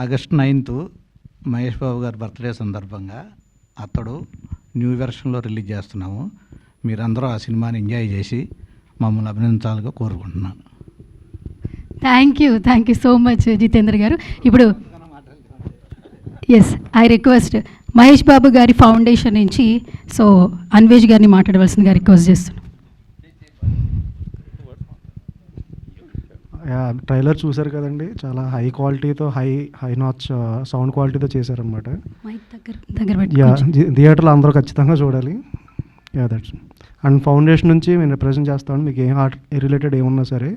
August 9th Mahesh Babu గారి birthday సందర్భంగా అతడు న్యూ వెర్షన్లో రిలీజ్ చేస్తున్నాము. మీరందరూ ఆ సినిమాని ఎంజాయ్ చేసి మమ్మల్ని అభినందించాలని కోరుకుంటున్నాను. Thank you so much Jitendra గారు. ఇప్పుడు yes I request Mahesh Babu గారి ఫౌండేషన్ నుంచి సో అన్వేష్ గారిని మాట్లాడవలసిందిగా రిక్వెస్ట్ చేస్తున్నాను. ట్రైలర్ చూసారు కదండి, చాలా హై క్వాలిటీతో హై నాచ్ సౌండ్ క్వాలిటీతో చేశారనమాట. థియేటర్లో అందరూ ఖచ్చితంగా చూడాలి. దట్స్ అండ్ ఫౌండేషన్ నుంచి నేను రిప్రజెంట్ చేస్తాను. మీకు ఏం ఆర్ట్ రిలేటెడ్ ఏమున్నా సరే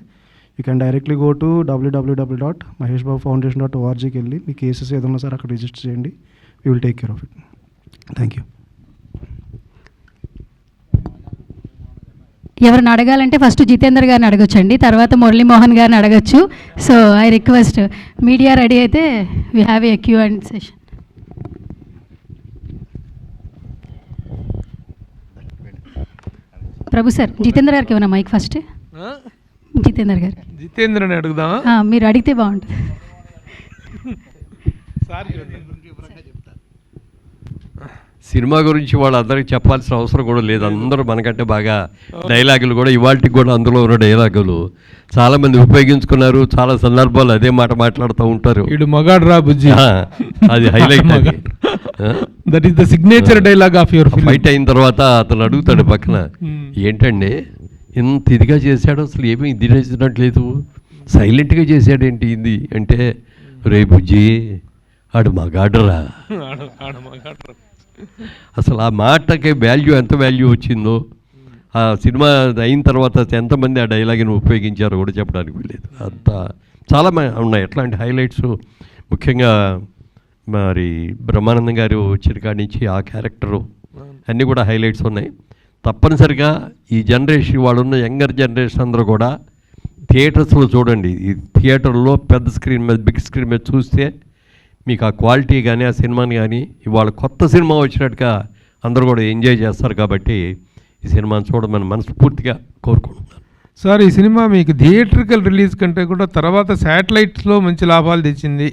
you can directly go to www.maheshbabufoundation.orgకి వెళ్ళి మీ కేసెస్ ఏదన్నా సరే అక్కడ రిజిస్టర్ చేయండి. We will take care of it. Thank you. ఎవరిని అడగాలంటే ఫస్ట్ జితేంద్ర గారిని అడగొచ్చండి, తర్వాత మురళీమోహన్ గారిని అడగచ్చు. So I request media ready అయితే we have a Q and session. Prabhu sir, Jitendra గారికి ఏమన్నా మైక్ ఫస్ట్. జితేంద్ర గారు, జితేంద్రని అడుగుదామా? మీరు అడిగితే బాగుంటుంది. సినిమా గురించి వాళ్ళందరికీ చెప్పాల్సిన అవసరం కూడా లేదు. అందరూ మనకంటే బాగా డైలాగులు కూడా ఇవాళకి కూడా అందులో ఉన్న డైలాగులు చాలామంది ఉపయోగించుకున్నారు. చాలా సందర్భాలు అదే మాట మాట్లాడుతూ ఉంటారు. ఇడు మగాడు రా బుజ్జి, అది highlight. That is the signature dialogue of your film. Fight అయిన తర్వాత అతను అడుగుతాడు పక్కన, ఏంటండి ఇంత ఇదిగా చేశాడు, అసలు ఏమీ ఇది చేసినట్లేదు, సైలెంట్గా చేశాడేంటి ఇది అంటే, రే బుజ్జి ఆడు మగాడురా. అసలు ఆ మాటకి ఎంత వాల్యూ వచ్చిందో, ఆ సినిమా అయిన తర్వాత ఎంతమంది ఆ డైలాగ్ని ఉపయోగించారో కూడా చెప్పడానికి లేదు. అంత చాలా ఉన్నాయి ఎట్లాంటి హైలైట్స్. ముఖ్యంగా మరి బ్రహ్మానందం గారు వచ్చిన కాడి నుంచి ఆ క్యారెక్టరు అన్నీ కూడా హైలైట్స్ ఉన్నాయి. తప్పనిసరిగా ఈ జనరేషన్ వాళ్ళున్న యంగర్ జనరేషన్ అందరూ కూడా థియేటర్స్లో చూడండి. ఈ థియేటర్లో పెద్ద స్క్రీన్ మీద, బిగ్ స్క్రీన్ మీద చూస్తే మీకు ఆ క్వాలిటీ కానీ ఆ సినిమాని కానీ ఇవాళ కొత్త సినిమా వచ్చినట్టుగా అందరూ కూడా ఎంజాయ్ చేస్తారు. కాబట్టి ఈ సినిమాని చూడమని మనస్ఫూర్తిగా కోరుకుంటున్నాను. సార్, ఈ సినిమా మీకు థియేట్రికల్ రిలీజ్ కంటే కూడా తర్వాత శాటిలైట్స్లో మంచి లాభాలు తెచ్చింది.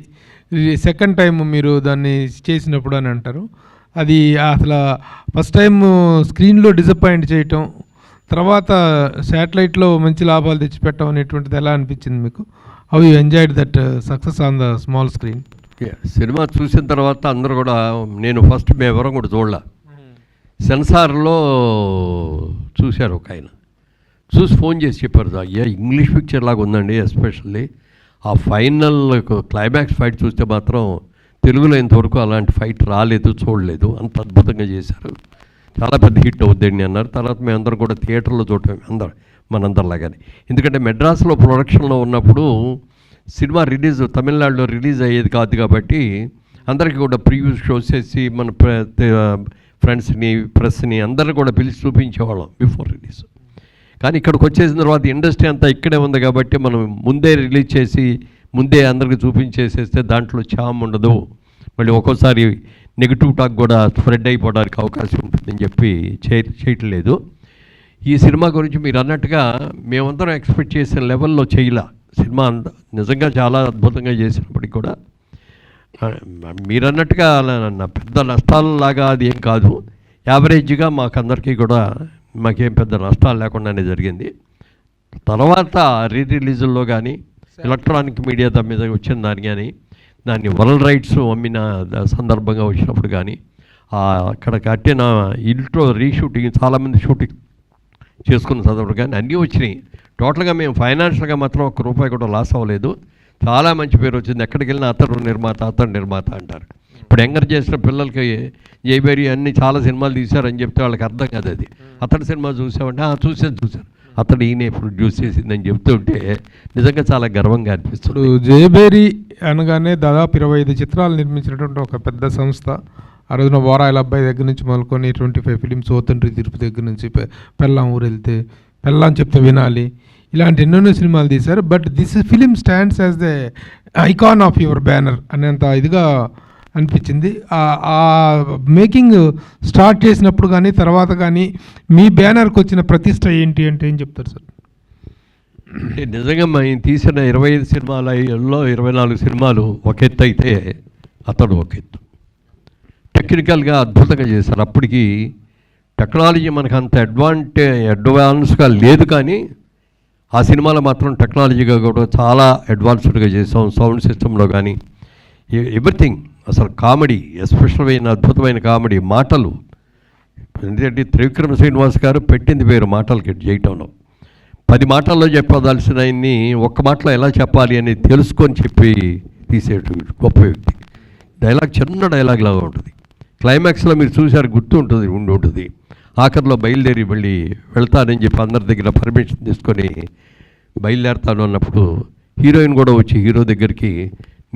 సెకండ్ టైం మీరు దాన్ని చేసినప్పుడు అని అంటారు. అది అసలు ఫస్ట్ టైం స్క్రీన్లో డిసప్పాయింట్ చేయటం, తర్వాత శాటిలైట్లో మంచి లాభాలు తెచ్చిపెట్టడం అనేటువంటిది ఎలా అనిపించింది మీకు? How you enjoyed that success on the small screen? Cinema చూసిన తర్వాత అందరూ కూడా, నేను ఫస్ట్ మేమెవరం కూడా చూడలే, సెన్సార్లో చూశారు ఒక ఆయన, చూసి ఫోన్ చేసి చెప్పారు, అయ్యా ఇంగ్లీష్ పిక్చర్ లాగా ఉందండి, ఎస్పెషల్లీ ఆ ఫైనల్ క్లైమాక్స్ ఫైట్ చూస్తే మాత్రం తెలుగులో ఇంతవరకు అలాంటి ఫైట్ రాలేదు, చూడలేదు, అంత అద్భుతంగా చేశారు, చాలా పెద్ద హిట్ అవుద్దండి అన్నారు. తర్వాత మేమందరం కూడా థియేటర్లో చూడటం మనందరిలాగానే. ఎందుకంటే మెడ్రాస్లో ప్రొడక్షన్లో ఉన్నప్పుడు సినిమా రిలీజ్ తమిళనాడులో రిలీజ్ అయ్యేది కాదు కాబట్టి అందరికీ కూడా ప్రివ్యూ షోస్ చేసి మన ఫ్రెండ్స్ని, ప్రెస్ని అందరిని కూడా పిలిచి చూపించేవాళ్ళం బిఫోర్ రిలీజ్. కానీ ఇక్కడికి వచ్చేసిన తర్వాత ఇండస్ట్రీ అంతా ఇక్కడే ఉంది కాబట్టి మనం ముందే రిలీజ్ చేసి ముందే అందరికీ చూపించేసేస్తే దాంట్లో చామ్ ఉండదు, మళ్ళీ ఒక్కోసారి నెగిటివ్ టాక్ కూడా స్ప్రెడ్ అయిపోవడానికి అవకాశం ఉంటుందని చెప్పి చేయట్లేదు. ఈ సినిమా గురించి మీరు అన్నట్టుగా మేమందరం ఎక్స్పెక్ట్ చేసిన లెవెల్లో చేయలే. సినిమా నిజంగా చాలా అద్భుతంగా చేసినప్పటికీ కూడా మీరు అన్నట్టుగా పెద్ద నష్టాలలాగా అది ఏం కాదు, యావరేజ్గా మాకందరికీ కూడా మాకేం పెద్ద నష్టాలు లేకుండానే జరిగింది. తర్వాత రిలీజుల్లో కానీ ఎలక్ట్రానిక్ మీడియా మీద వచ్చిన దాన్ని కానీ దాన్ని వరల్డ్ రైట్స్ అమ్మిన సందర్భంగా వచ్చినప్పుడు కానీ అక్కడ కట్టిన ఇంట్లో రీషూటింగ్ చాలామంది షూటింగ్ చేసుకున్న సందర్భం కానీ అన్నీ వచ్చినాయి. టోటల్గా మేము ఫైనాన్షియల్గా మాత్రం ఒక్క రూపాయి కూడా లాస్ అవ్వలేదు. చాలా మంచి పేరు వచ్చింది. ఎక్కడికి వెళ్ళినా అతడు నిర్మాత అంటారు. ఇప్పుడు యంగర్ చేసిన పిల్లలకి జైబేరి అన్ని చాలా సినిమాలు తీశారని చెప్తే వాళ్ళకి అర్థం కాదు. అది అతడి సినిమా చూసామంటే చూశాను, అతడు ఈయనే ప్రొడ్యూస్ చేసిందని చెప్తుంటే నిజంగా చాలా గర్వంగా అనిపిస్తుంది. జైబేరి అనగానే దాదాపు 25 చిత్రాలు నిర్మించినటువంటి ఒక పెద్ద సంస్థ. ఆ రోజున వారాయిల అబ్బాయి దగ్గర నుంచి మొదలుకొని 25 ఫిలిమ్స్, ఓతండ్రి తిరుపు దగ్గర నుంచి పెళ్ళాం ఊరు వెళ్తే, పెళ్ళాం చెప్తే వినాలి, ఇలాంటి ఎన్నెన్నో సినిమాలు తీశారు. But this film stands as the icon of your banner అనేంత ఇదిగా అనిపించింది. ఆ మేకింగ్ స్టార్ట్ చేసినప్పుడు కానీ తర్వాత కానీ మీ బ్యానర్కి వచ్చిన ప్రతిష్ట ఏంటి అంటే ఏం చెప్తారు సార్? అంటే నిజంగా మేము తీసిన 25 సినిమాలలో 24 సినిమాలు ఒక ఎత్తు అయితే అతడు ఒక ఎత్తు. టెక్నికల్గా అద్భుతంగా చేశారు. అప్పటికి టెక్నాలజీ మనకు అంత అడ్వాన్స్గా లేదు, కానీ ఆ సినిమాలో మాత్రం టెక్నాలజీగా కూడా చాలా అడ్వాన్స్డ్గా చేసాం. సౌండ్ సిస్టంలో కానీ ఎవ్రీథింగ్. అసలు కామెడీ, ఎస్పెషల్ అయిన అద్భుతమైన కామెడీ, మాటలు. ఎందుకంటే త్రివిక్రమ శ్రీనివాస్ గారు పెట్టింది పేరు మాటలకి చేయటంలో. 10 మాటల్లో చెప్పదలసిన ఆయన్ని ఒక్క మాటలో ఎలా చెప్పాలి అని తెలుసుకొని చెప్పి తీసేటు గొప్ప వ్యక్తి. డైలాగ్ చిన్న డైలాగ్ లాగా ఉంటుంది. క్లైమాక్స్లో మీరు చూశారు, గుర్తు ఉంటుంది. ఆఖరిలో బయలుదేరి మళ్ళీ వెళ్తానని చెప్పి అందరి దగ్గర పర్మిషన్ తీసుకొని బయలుదేరుతాను అన్నప్పుడు హీరోయిన్ కూడా వచ్చి హీరో దగ్గరికి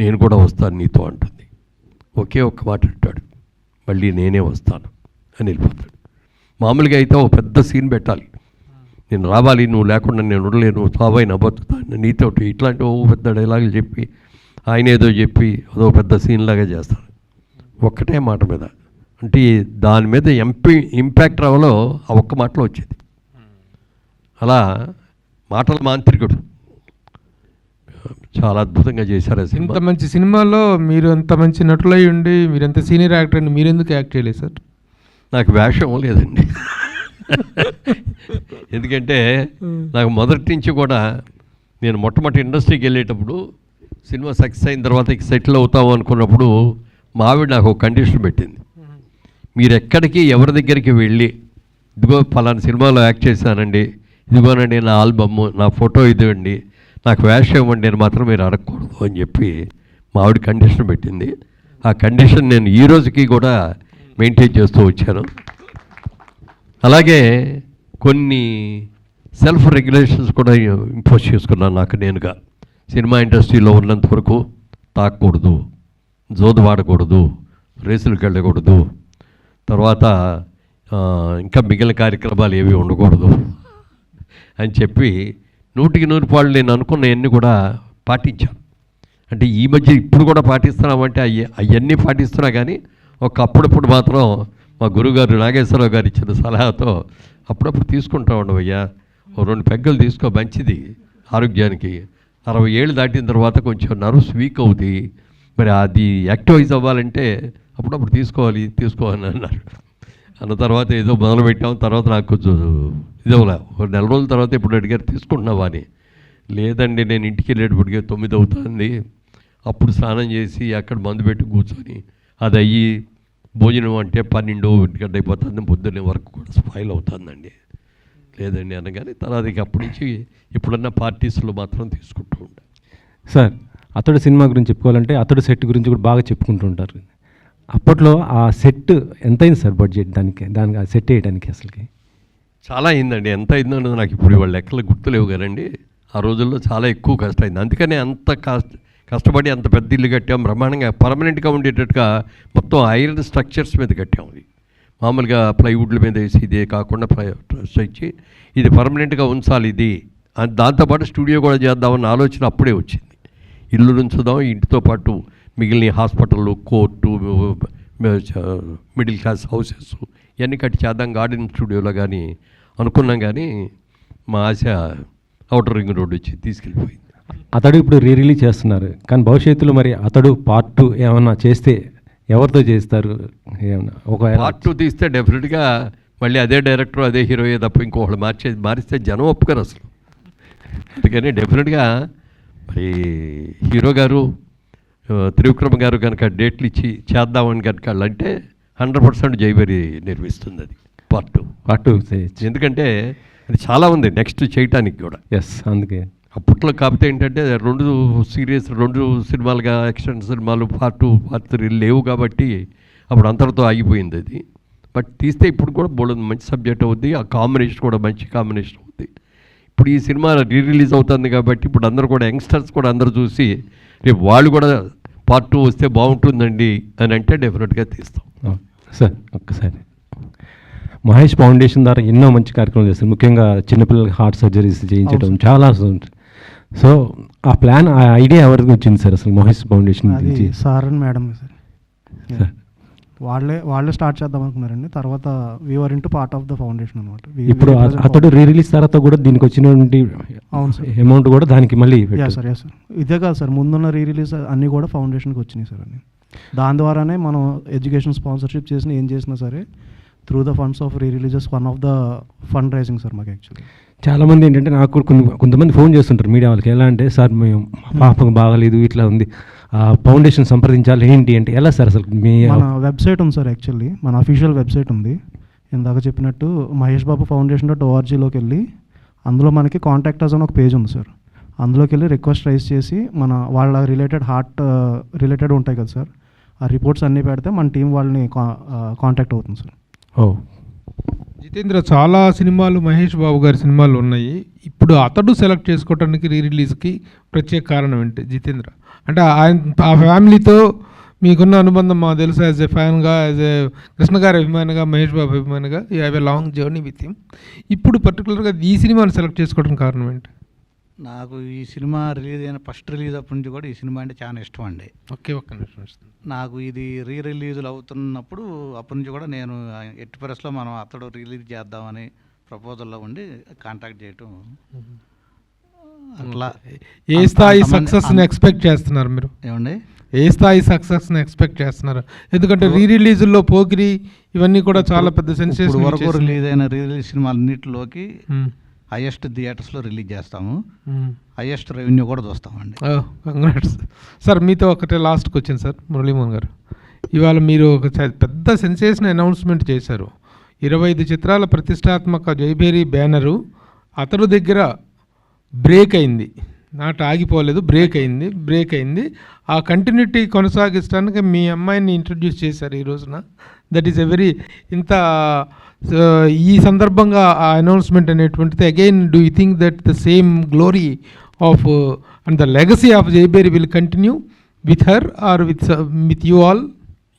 నేను కూడా వస్తాను నీతో అంటుంది. ఒకే ఒక్క మాట అంటాడు, మళ్ళీ నేనే వస్తాను అని వెళ్ళిపోతాడు. మామూలుగా అయితే ఒక పెద్ద సీన్ పెట్టాలి, నేను రావాలి, నువ్వు లేకుండా నేను ఉండలేను, సావైనా బతుకుతాను నీతోటి, ఇట్లాంటి ఓ పెద్ద డైలాగులు చెప్పి ఆయన ఏదో చెప్పి అదో పెద్ద సీన్ లాగా చేస్తాడు. ఒక్కటే మాట మీద, అంటే దాని మీద ఇంపాక్ట్ రావాలో ఆ ఒక్క మాటలో వచ్చేది. అలా మాటల మాంత్రికుడు, చాలా అద్భుతంగా చేశారు ఆ సినిమా. ఇంత మంచి సినిమాలో మీరు ఎంత మంచి నటులై ఉండి మీరు ఎంత సీనియర్ యాక్టర్ అండి, మీరు ఎందుకు యాక్ట్ చేయలేదు సార్? నాకు వేషం లేదండి. ఎందుకంటే నాకు మొదటి నుంచి కూడా నేను మొట్టమొదటి ఇండస్ట్రీకి వెళ్ళేటప్పుడు సినిమా సక్సెస్ అయిన తర్వాత ఇక సెటిల్ అవుతాము అనుకున్నప్పుడు మా ఆవిడ నాకు ఒక కండిషన్ పెట్టింది, మీరు ఎక్కడికి ఎవరి దగ్గరికి వెళ్ళి ఇదిగో ఫలానా సినిమాలో యాక్ట్ చేశానండి, ఇదిగోనండి నా ఆల్బమ్, నా ఫోటో ఇదివ్వండి, నాకు వేషం ఇవ్వండి అని మాత్రం మీరు అడగకూడదు అని చెప్పి మా ఆవిడ కండిషన్ పెట్టింది. ఆ కండిషన్ నేను ఈ రోజుకి కూడా మెయింటైన్ చేస్తూ వచ్చాను. అలాగే కొన్ని సెల్ఫ్ రెగ్యులేషన్స్ కూడా ఇంపోజ్ చేసుకున్నాను నాకు నేనుగా. సినిమా ఇండస్ట్రీలో ఉన్నంత వరకు తాకూడదు, జోదు వాడకూడదు, రేసులకు వెళ్ళకూడదు, తర్వాత ఇంకా మిగిలిన కార్యక్రమాలు ఏవి ఉండకూడదు అని చెప్పి 100% పాళ్ళు నేను అనుకున్నవన్నీ కూడా పాటించాను. అంటే ఈ మధ్య ఇప్పుడు కూడా పాటిస్తున్నామంటే అవన్నీ పాటిస్తున్నా, కానీ అప్పుడప్పుడు మాత్రం మా గురుగారు నాగేశ్వరరావు గారు ఇచ్చిన సలహాతో అప్పుడప్పుడు తీసుకుంటా ఉండవయ్యా, 2 పెగ్గలు తీసుకో, మంచిది ఆరోగ్యానికి. 60 ఏళ్ళు దాటిన తర్వాత కొంచెం నర్వ్స్ వీక్ అవుతాయి, మరి అది యాక్టివైజ్ అవ్వాలంటే అప్పుడప్పుడు తీసుకోవాలని అన్నారు. అన్న తర్వాత ఏదో మొదలుపెట్టాం. తర్వాత నాకు కొంచెం ఇదవలే, 1 నెల రోజుల తర్వాత ఇప్పుడు అడిగారు తీసుకుంటున్నావా అని. లేదండి, నేను ఇంటికి వెళ్ళేటప్పటికే 9 అవుతుంది, అప్పుడు స్నానం చేసి అక్కడ మందు పెట్టి కూర్చొని అది అయ్యి భోజనం అంటే 12 గంట అయిపోతుంది, పొద్దున్నే వరకు కూడా స్పాయిల్ అవుతుందండి. లేదండి అనగానే తర్వాత ఇక అప్పటి నుంచి ఇప్పుడున్న పార్టీస్లో మాత్రం తీసుకుంటూ ఉంటాను. సార్, అతడు సినిమా గురించి చెప్పుకోవాలంటే అతడు సెట్ గురించి కూడా బాగా చెప్పుకుంటూ ఉంటారు. అప్పట్లో ఆ సెట్ ఎంత అయింది సార్ బడ్జెట్ దానికి ఆ సెట్ వేయడానికి? అసలుకి చాలా అయిందండి. ఎంత అయిందో అన్నది నాకు ఇప్పుడు వాళ్ళ లెక్కలు గుర్తులేవు కదండి. ఆ రోజుల్లో చాలా ఎక్కువ కష్టమైంది. అందుకనే అంత కష్టపడి అంత పెద్ద ఇల్లు కట్టాం, బ్రహ్మాండంగా పర్మనెంట్గా ఉండేటట్టుగా మొత్తం ఐరన్ స్ట్రక్చర్స్ మీద కట్టాం. ఇది మామూలుగా ప్లైవుడ్ల మీద వేసి ఇదే కాకుండా ఇచ్చి ఇది పర్మనెంట్గా ఉంచాలి ఇది. దాంతోపాటు స్టూడియో కూడా చేద్దామన్న ఆలోచన అప్పుడే వచ్చింది. ఇల్లు ఉంచుదాం, ఇంటితో పాటు మిగిలిన హాస్పిటళ్ళు, కోర్టు, మిడిల్ క్లాస్ హౌసెస్ ఇవన్నీ కట్టి చేద్దాం గార్డెన్ స్టూడియోలో కానీ అనుకున్నాం. కానీ మా ఆశ ఔటర్ రింగ్ రోడ్ వచ్చి తీసుకెళ్ళిపోయింది. అతడు ఇప్పుడు రిలీజ్ చేస్తున్నారు, కానీ భవిష్యత్తులో మరి అతడు పార్ట్ 2 ఏమన్నా చేస్తే ఎవరితో చేస్తారు? ఏమన్నా ఒక పార్ట్ 2 తీస్తే డెఫినెట్గా మళ్ళీ అదే డైరెక్టర్ అదే హీరోయే తప్ప ఇంకొకళ్ళు మారిస్తే జనం ఒప్పుకోరు అసలు. అందుకని డెఫినెట్గా మరి హీరో గారు త్రివిక్రమ గారు కనుక డేట్లు ఇచ్చి చేద్దామని కనుక అంటే 100% జైబరి నిర్మిస్తుంది అది పార్ట్ 2. ఎందుకంటే అది చాలా ఉంది నెక్స్ట్ చేయటానికి కూడా. అందుకే అప్పట్లో కాకపోతే ఏంటంటే 2 సినిమాలుగా యాక్షన్ సినిమాలు పార్ట్ 2 పార్ట్ 3 లేవు కాబట్టి అప్పుడు అంతటితో ఆగిపోయింది అది. బట్ తీస్తే ఇప్పుడు కూడా బోల్డ్ మంచి సబ్జెక్ట్ అవుద్ది, ఆ కాంబినేషన్ కూడా మంచి కాంబినేషన్ అవుద్ది. ఇప్పుడు ఈ సినిమా రిలీజ్ అవుతుంది కాబట్టి ఇప్పుడు అందరూ కూడా యంగ్స్టర్స్ కూడా అందరూ చూసి రేపు వాళ్ళు కూడా పార్ట్ 2 వస్తే బాగుంటుందండి అని అంటే డెఫినెట్గా తీస్తాం. సార్, ఒక్కసారి మహేష్ ఫౌండేషన్ ద్వారా ఎన్నో మంచి కార్యక్రమాలు చేస్తారు, ముఖ్యంగా చిన్నపిల్లలకి హార్ట్ సర్జరీస్ చేయించడం చాలా. సో ఆ ప్లాన్, ఆ ఐడియా ఎవరికి వచ్చింది సార్ అసలు మహేష్ ఫౌండేషన్ గురించి? Sir and madam sir. వాళ్ళే స్టార్ట్ చేద్దాం అనుకున్నారండి. తర్వాత we're into part of the foundation అనమాట. ఇప్పుడు అతడు రీ రిలీజ్ తర్వాత కూడా దీనికి వచ్చినటువంటి అవును సార్, అమౌంట్ కూడా దానికి మళ్ళీ యా సార్. ఇదే కాదు సార్, ముందున్న రీ రిలీజ్ అన్నీ కూడా ఫౌండేషన్కి వచ్చినాయి సార్ అన్నీ. దాని ద్వారానే మనం ఎడ్యుకేషన్ స్పాన్సర్షిప్ చేసిన ఏం చేసినా సరే through the funds of re releases one of the fund raising sir మాకు యాక్చువల్లీ. చాలామంది ఏంటంటే నాకు కూడా కొంతమంది ఫోన్ చేస్తుంటారు మీడియా వాళ్ళకి. ఎలా అంటే సార్ మేము పాపకు బాగలేదు ఇట్లా ఉంది, ఫౌండేషన్ సంప్రదించాలి ఏంటి అంటే ఎలా సార్ అసలు? మన వెబ్సైట్ ఉంది సార్ యాక్చువల్లీ, మన అఫీషియల్ వెబ్సైట్ ఉంది. ఇందాక చెప్పినట్టు maheshbabu.org.లోకి వెళ్ళి అందులో మనకి కాంటాక్ట్ అస్ అని ఒక పేజ్ ఉంది సార్. అందులోకి వెళ్ళి రిక్వెస్ట్ రైజ్ చేసి వాళ్ళ హార్ట్ రిలేటెడ్ ఉంటాయి కదా సార్, ఆ రిపోర్ట్స్ అన్నీ పెడితే మన టీం వాళ్ళని కాంటాక్ట్ అవుతుంది సార్. ఓ జితేంద్ర, చాలా సినిమాలు మహేష్ బాబు గారి సినిమాలు ఉన్నాయి. ఇప్పుడు అతడు సెలెక్ట్ చేసుకోవడానికి రీ రిలీజ్కి ప్రత్యేక కారణం ఏంటి జితేంద్ర? అంటే ఆ ఫ్యామిలీతో మీకున్న అనుబంధం మాకు తెలుసు. యాజ్ ఎ ఫ్యాన్గా, యాజ్ ఎ కృష్ణ గారి అభిమానిగా, మహేష్ బాబు అభిమానిగా you have a long journey with him. ఇప్పుడు పర్టికులర్గా ఈ సినిమాని సెలెక్ట్ చేసుకోవడానికి కారణం ఏంటి? నాకు ఈ సినిమా రిలీజ్ అయిన ఫస్ట్ రిలీజ్ అప్పటి నుంచి కూడా ఈ సినిమా అంటే చాలా ఇష్టం అండి. ఒక్క నిమిషం. నాకు ఇది రీ రిలీజులు అవుతున్నప్పుడు అప్పటి నుంచి కూడా నేను ఎట్టి పరిస్థితిలో మనం అతడు రిలీజ్ చేద్దామని ప్రపోజల్లో ఉండి కాంటాక్ట్ చేయటం. అట్లా ఏ స్థాయి సక్సెస్ని ఎక్స్పెక్ట్ చేస్తున్నారు మీరు? ఏమండి, ఏ స్థాయి సక్సెస్ని ఎక్స్పెక్ట్ చేస్తున్నారు? ఎందుకంటే రీ రిలీజుల్లో పోకిరి ఇవన్నీ కూడా చాలా పెద్ద సెన్సేషన్ వరకు రిలీజ్ అయిన రీ రిలీజ్ సినిమాలన్నింటిలోకి హైయెస్ట్ థియేటర్స్లో రిలీజ్ చేస్తాము, హైయెస్ట్ రెవెన్యూ కూడా చూస్తామండి. Congrats sir. మీతో ఒకటే లాస్ట్ క్వశ్చన్ సార్. మురళీమోహన్ గారు, ఇవాళ మీరు ఒక పెద్ద సెన్సేషన్ అనౌన్స్మెంట్ చేశారు. 25 చిత్రాల ప్రతిష్టాత్మక జైభేరి బ్యానరు అతడు దగ్గర బ్రేక్ అయింది, నాట ఆగిపోలేదు, బ్రేక్ అయింది. ఆ కంటిన్యూటీ కొనసాగించడానికి మీ అమ్మాయిని ఇంట్రడ్యూస్ చేశారు ఈ రోజున. దట్ ఈస్ ఎ వెరీ ఈ సందర్భంగా ఆ అనౌన్స్మెంట్ అనేటువంటిది again do you think that the same glory of and the legacy of జైబేరి will continue with her or with you all?